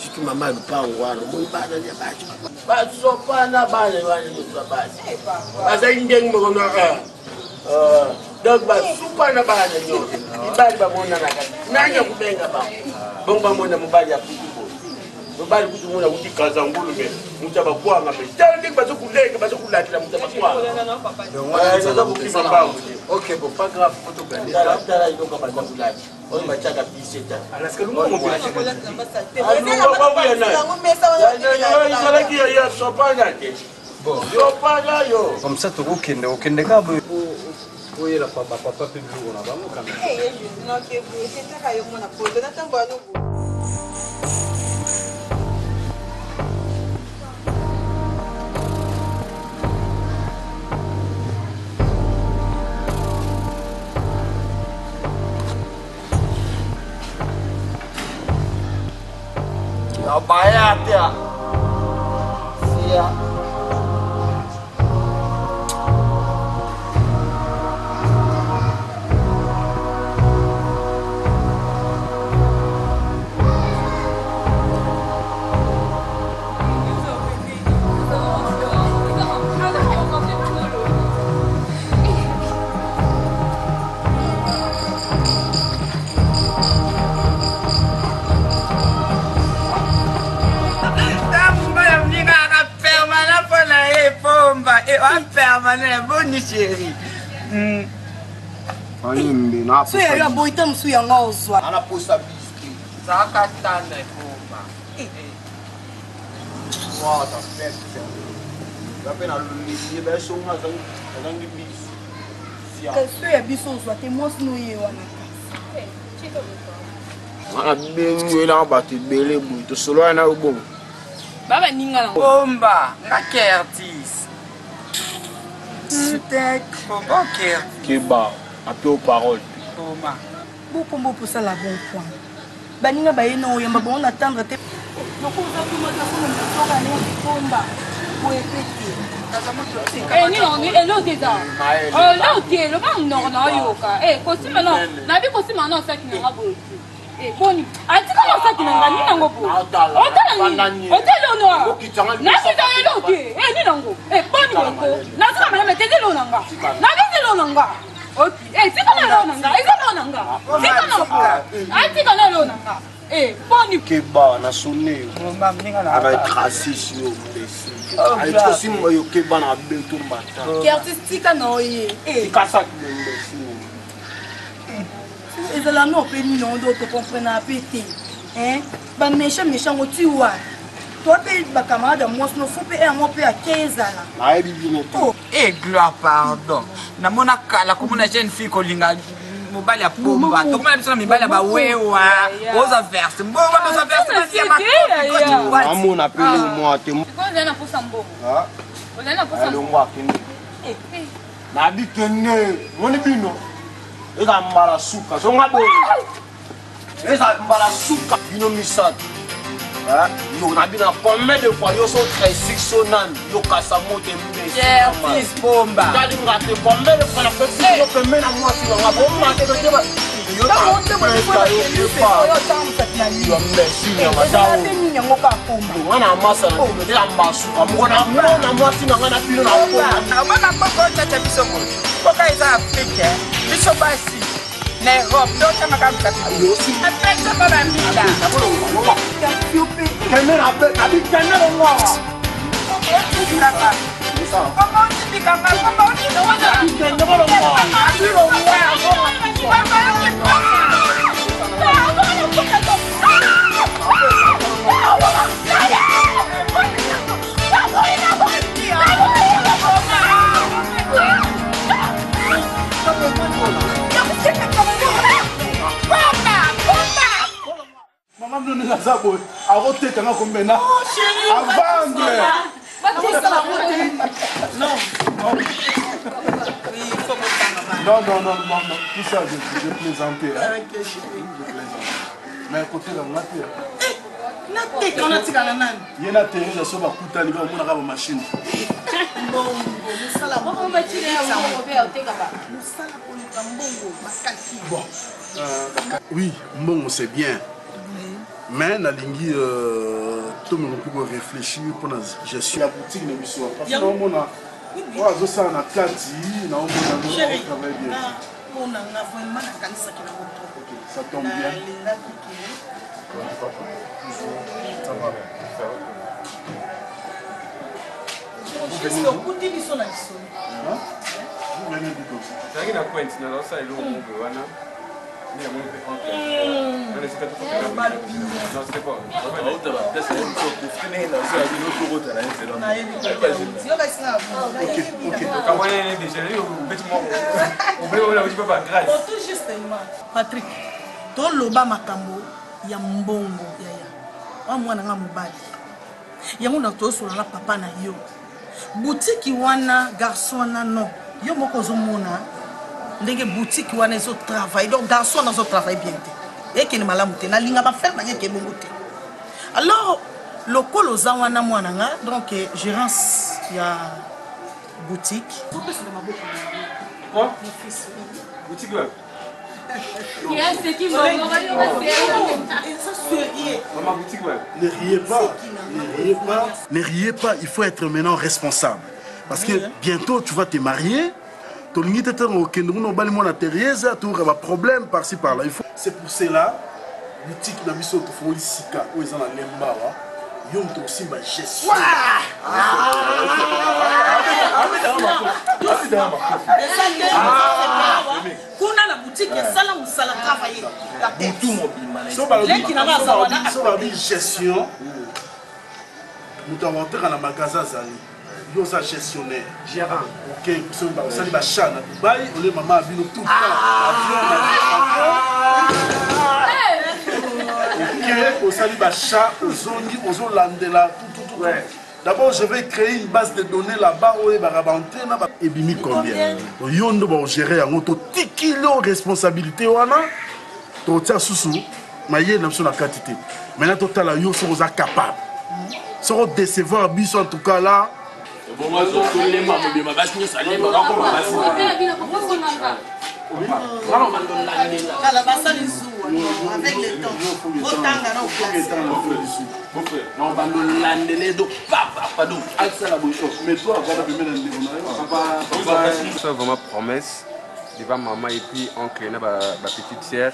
Situ mama lupango wano mo ibada ya batu. Basopana bale wale mukabasi. Asa indeng mo no donc basopana bale nyo. Ibali ba mona naka. Nanya kubenga ba. Bomba mona mubali ya kutubo. Mubali kutumuna utikaza ngulu be. Mutaba kwa ngabe. Tandi bazo kulenga bazo kulatila mutaba kwa. Ok, bon, pas grave, photographe. Là, il doit pas de on va tchaka piseta. Est-ce que nous on peut comme ça tu okende okende ka bo oyela papa pe biloko na bango quand même. Non ke bo c'est ça yo mona po na tambo ano bo. Bayar dia. Siap. Permanent, bonne chérie. So ya ya boita msu ya ngozwa. Ana posa biscuit. Zaka tanda ikoma. Wow, ta fête. La pena lui be so ma zangi bis. So ya biso zwa te mos no ye wana kasi. Chito buto. Ana bengu na bati bele buto solo na ubom. Baba ninga na bomba, ngakertis. Keba, à peu aux paroles. Beaucoup pour ça la bonne point. Baninga ba yeno yamba bon attendre te. Noko za kuma za kuma mtoka ne bomba. Ni non, et l'autre est là. Oh, l'autre est le bang non non yoka. Costume non. Na bi costume non ça qui n'a pas. Boni. Ati kama ça qui n'a pas ni nango po. Otala ni. Otala no. Na si ta l'autre. Ni nango. Boni ko. Na si kama na tete lo nanga. Na tete lo nanga. Ok. Si kama lo nanga. Eza lo nanga. Si kama po. Ati kama lo nanga. Boni Keba na sonné. Avec raciste yo blessé. Avec aussi moyo Keba na bento mbata. Qui artistique na oye. Kasa blessé. Et là non pe ni non d'autres comprennent à péter. Hein? Ba méchant au tiwa. Toi pe ba camarade moi no faut pe un peu à 15 ans là. Na bibi no. Gloire pardon. Na mona kala comme une jeune fille kolinga mobali ya pomba. To kuma bisona mibali ba wewa. Oza verse. Mbongo oza verse na ma. Amona pe moi te. Ko nana posa mbo. Ah. Nana posa mbo. Ngwa kini. Na bi tene, moni bino. Eza mbala suka, so ngabo. Eza mbala suka, bino misat. Yo na bina combien de fois yo so très sixonan, yo kasa mote mbé. Yes, bomba. Dali ngate combien de fois la personne yo peut mena moi si ngabo mate de deba. Yo ta monte mo yo pas. Yo mbesi ya madao. Ni nyango ka pomba. Wana masa na de la mbasu. Amona mona moi si ngana bino na pomba. Amona poko tata bisoko. Poka isa Afrique. Biso basi na Europe donc kama kama yo si apesa baba mbida kamera abi kamera ngwa kama utika kama utika wana kamera ngwa Maman me donne la zabo. À voter quand on mène. À vendre. Non. Tout ça, je plaisantais. Je plaisante. Mais à côté de la terre. Il y a une télé, je suis à Kouta, il va avoir une machine. Bon. Oui, bon, c'est bien. Mais Nalingi, tout le monde peut réfléchir pour la gestion de la boutique de Bissou. Parce que nous, on a ça on a Kati, on a travaillé bien. Ça tombe bien. Ça va. Patrick, toloba makambo ya mbongo yaya. Mwana nga mobali. Yango na tosola na papa na yo. Boutique wana garçon na non. Yo moko zomona ndenge boutique wana zo travail. Donc garçon na zo travail bien te. Et qu'il malamu te na linga ba faire na ke bongo te. Alors lokolo za wana mwana nga donc gérance ya boutique. Quoi? Boutique là. Ne riez pas, il faut être maintenant responsable. Parce que bientôt tu vas te marier. Tu as problème par-ci par-là. C'est pour cela, boutique na biso to foli sika o ezana lemba wa yom to simba gestion. Kuna la boutique sala musala travailler la tête. So ba bi gestion. Mutu avantera na magasin zali. Yo sa gestionnaire, gérant. OK, so ba sali ba chana Dubai, ole maman a vino tout le temps. OK, au sali ba cha, ozongi, ozolandela tout. D'abord, je vais créer une base de données là-bas où il va rabenter et bimi combien. Yondo va gérer en auto tikilo responsabilité wana. To tia susu, maye na so na quantité. Maintenant total la yo so capable. So décevoir biso en tout cas là. Bon moi je les mamans mais ma vache ça les mamans comment va avec le temps. Autant dans place. Mon frère, on va nous l'andeler donc pardon. Ça la bonne chose. Mais toi va de mettre ça vraiment promesse devant maman et puis oncle na ba petite sœur.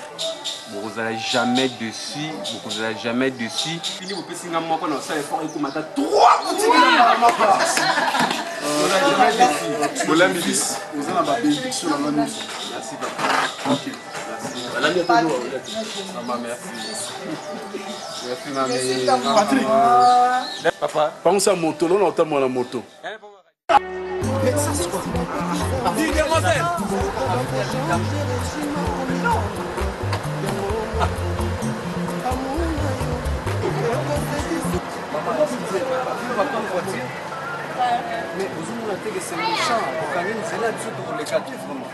Vous allez jamais dessus, vous allez jamais dessus. Fini vous pouvez singa moko na ça effort et comment 3 boutiques dans ma place. Vous allez jamais dessus. Vous l'avez dit. Vous avez la bénédiction dans la nuit. Merci papa. Tranquille. Merci. Maman merci. Merci maman. Patrick. Papa. Pense à moto, non on à la moto. Dis demoiselle. Mais vous avez noté que c'est méchant. Quand même, c'est là dessus pour les quatre vraiment.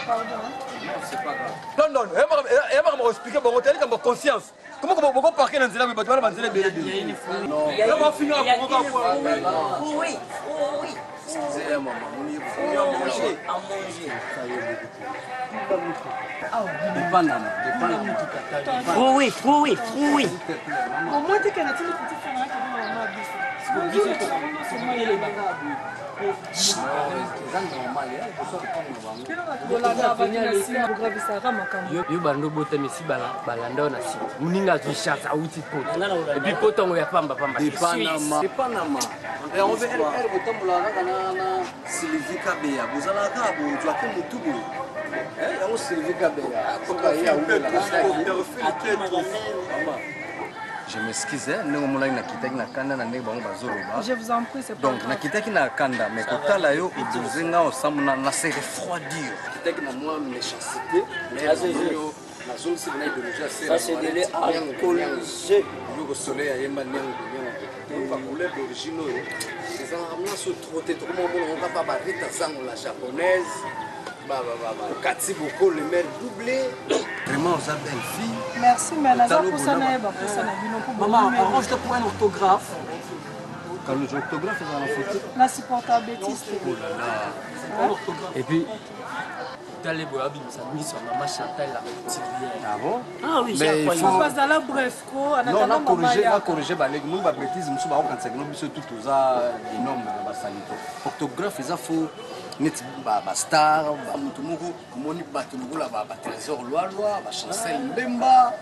Pardon. Non, c'est pas grave. Non, elle m'a expliqué, bon, tu as dit conscience. Comment on peut parquer dans le zéla, mais tu vas dans le zéla. Non, elle va finir à Oui. Excusez-moi, maman. On manger. Oui. Au moins, tu as petit yo bando bota mesi balanda na si muninga tushata uti poto et puis poto ya pamba Panama et on veut elle botambola na Sylvie Kabea bozala ka bo tu as comme tout bon on Sylvie Kabea pourquoi il y a je m'excuse, nous sommes là na kanda na ndenge bango bazoloba. Je vous en prie, c'est pas donc na kitaki na kanda mais kotala yo uduzenga osamuna na se refroidir kitaki na moi méchanceté mais yo zone c'est une idéologie assez Ça, c'est de lait alcoolisé. Le soleil a yemba nyango nyango. Ba couleur d'origine c'est ça ramena so trotter tout le monde on va pas barreta zango la japonaise. Kati beaucoup le maire doublé. Vraiment aux belle fille. Merci mais naza pour ça na ba pour ça na bino pour maman arrange-toi pour un orthographe. Quand les orthographes dans la photo. La supporter bêtise. Oh là là. Et puis les boabim ça mis sur maman Chantal la petite vieille. Ah bon? Ah oui, mais il faut pas dans la bref quoi on a corrigé ba les nous ba bêtise musu ba ko kansa no biso tout za énorme ba sanité. Orthographe ça faut net ba star ba mutu moko moni bato ngola ba trésor loi ba chancel mbemba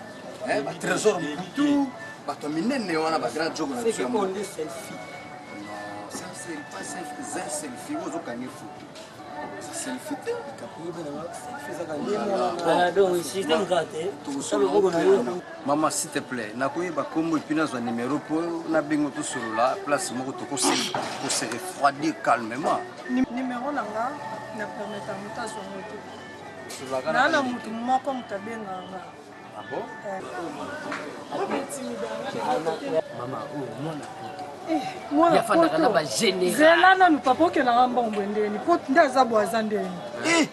ba trésor mutu bato minene wana ba grand jogo na biso ya mo. Selfie. Non, ça c'est pas selfie ozo kangi photo. Selfie te Maman s'il te plaît nakoyeba kombo epuis nazwa numéro po nabengo tosolola place moko tokose refroidir calmement numéro nanga na permettre moto azwa moto na mutu moko moto abenganga. Ah bon? Mama mwana mwana yafandaka ba général zela nanu papa okelanga mbongo endeni po nde aza bo aza ndeni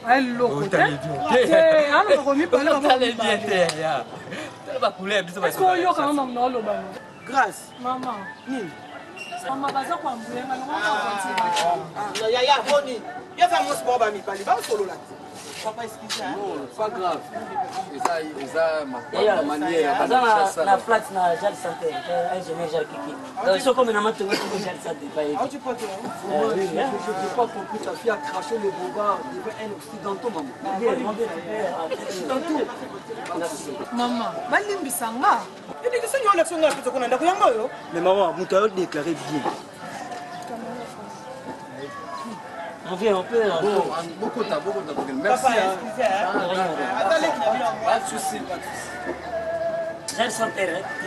ayeloko te ana bakomibale est-ce oyokanga mama na olobano grâce mama nini mama baza kwambuyenga yaya boni yoza mosi bao bamibali basolola te papa excuse non pas grave eza ma manière na flat na Jal Santé ingénieur Jal Kiki donc ils sont comme na matongo tout Jal Santé pas ah tu peux je n'ai pas compris ta fille a craché le bobard devant un occidentaux maman mama balimbisanga edikisa nyo élection na pito kuna ndako yango yo mais maman mutu ayo déclaré bien on vient on peut beaucoup ta merci pas de souci Jal Santé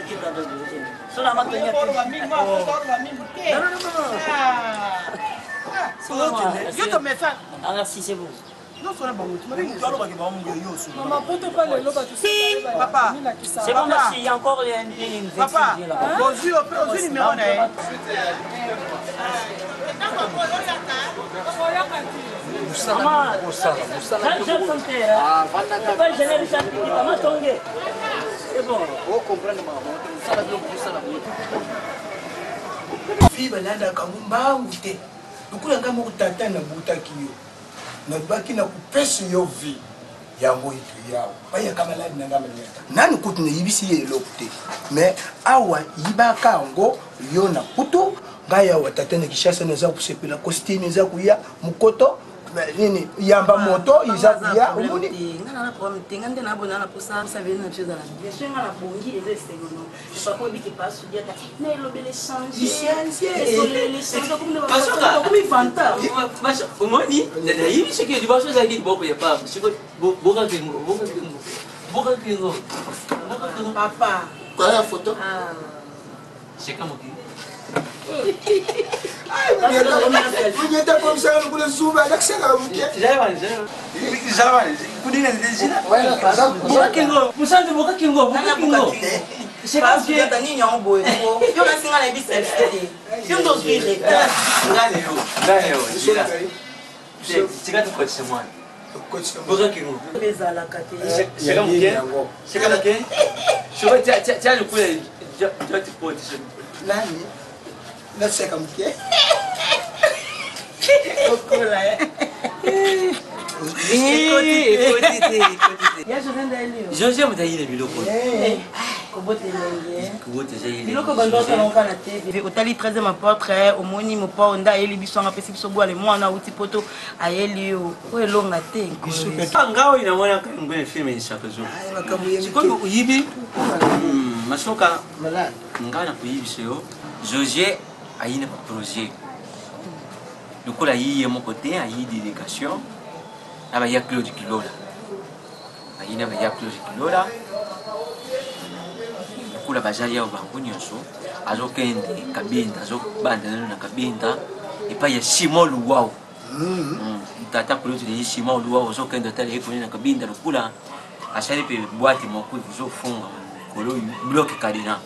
qui dans le sur la matongo yo to me fa alors si c'est bon non sur la bango tu m'as dit alors que ba mungo yo so mama poto pas le loba tu sais papa c'est bon merci il y a encore une papa bonjour numéro na fille balandaka mbangu te lokula ngai moko tata na butaki yo nabaki na kopesa yo vie yango itu yawo bayaka maladi na ngai maliata nani kutu nayibisi ye eloko te mais awa yibaka yango yo na kutu ngai awa tata na kishasa naza kosepela costume eza kuya mokoto nini yamba moto iza kuya omoni ngana problème tenga nde na bona na posa ça vient na chose à la bien sûr ngana bongi et c'est non je sais pas qui passe dia ta mais le bel échange les change comme comme il fanta mas omoni na hivi shike di baso za ki boko ya papa shiko boka kingo papa kwa ya photo shika moki unyeta comme ça nous le zoom avec ça là vous boka nini yango boye yo nasinga na ebisa te yo ndozwire boka kingo bezalaka te shika moki jati poti nani naseka mke okola José mutaile biloko biloko bandosalonga na te otali 13e apôtre omoni mopa nda ayeli biso anga pesi biso bwale mwana auti poto ayeli yo oyo elonga te ngao inamonaka ngwene filme chaque jour sikoyo uyibi masoka ngana kuyibiso yo José ayina pa projet lokola yiye moko te ayi délégation aba ya Claude Kilola ayina ba ya Claude Kilola lokola bazali ya bango nyonso azokende kabinda azobanda na kabinda epa ya Simon Luwao tata Claude ni Simon Luwao azokende tala ekoni na kabinda lokola asali pe boîte moko ezofonga kolo bloc kadina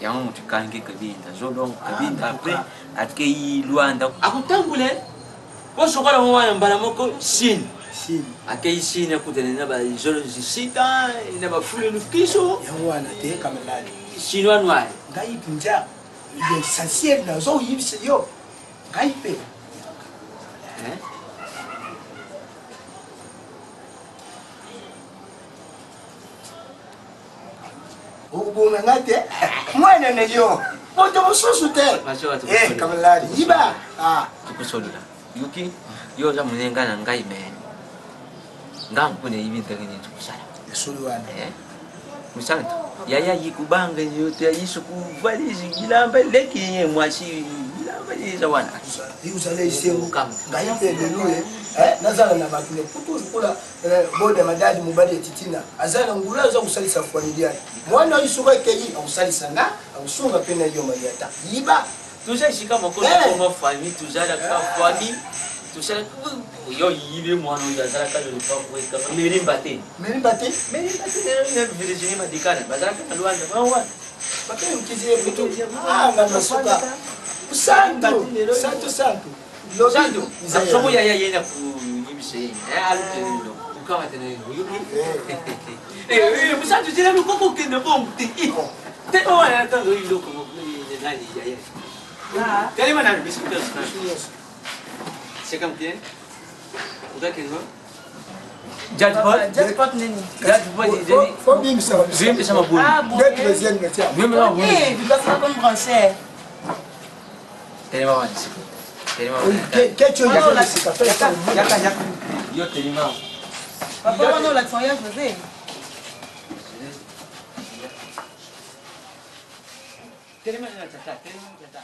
yango motu kangi kabinda zolongo kabinda après akei Luanda akutambule kosokola mwana mbala moko Chine akei Chine akutana na ba zolo zisita na ba fulu lukiso yango wana te kamelani chinois noir ngai punja l'essentiel na zo yibise yo ngai pe ubunga ngate mwana na yo moto mususu te kamelani iba tukusolula yuki yo za munenga na ngai men ngampune ibintu ngini tukusala esolwana musanta yaya yikubanga yote yisu kuvalizi gilamba leki yenye mwashi gilamba yiza wana uzale isengu ngai pe leluye nazala na bakile putu kula boda madadi mubali titina azala ngula za kusalisa familia mwana yisuka keyi akusalisa na akusunga pena yo mayata yiba tuza shika makono kwa famille tuzala kwa famille tuzala yo yibe mwana yazala ka le pa kwa merimbate ne Virginie madikana bazala ka Luanda bawa bakale mkizie vitu ngamba suka santo somo ya yena ku yibise alutelo ukama tena musantu jira lukoko kende bomti te oya tanzo iloko ni nani ya tele mana biscuit c'est comme bien uda kengo jackpot nini jackpot faut bien ça j'aime ça ma boule d'être deuxième métier même la boule tu dois faire comme français tele mama que tu as dit ça fait ça yaka yo tele mama papa on a l'accent ya José tele mama tata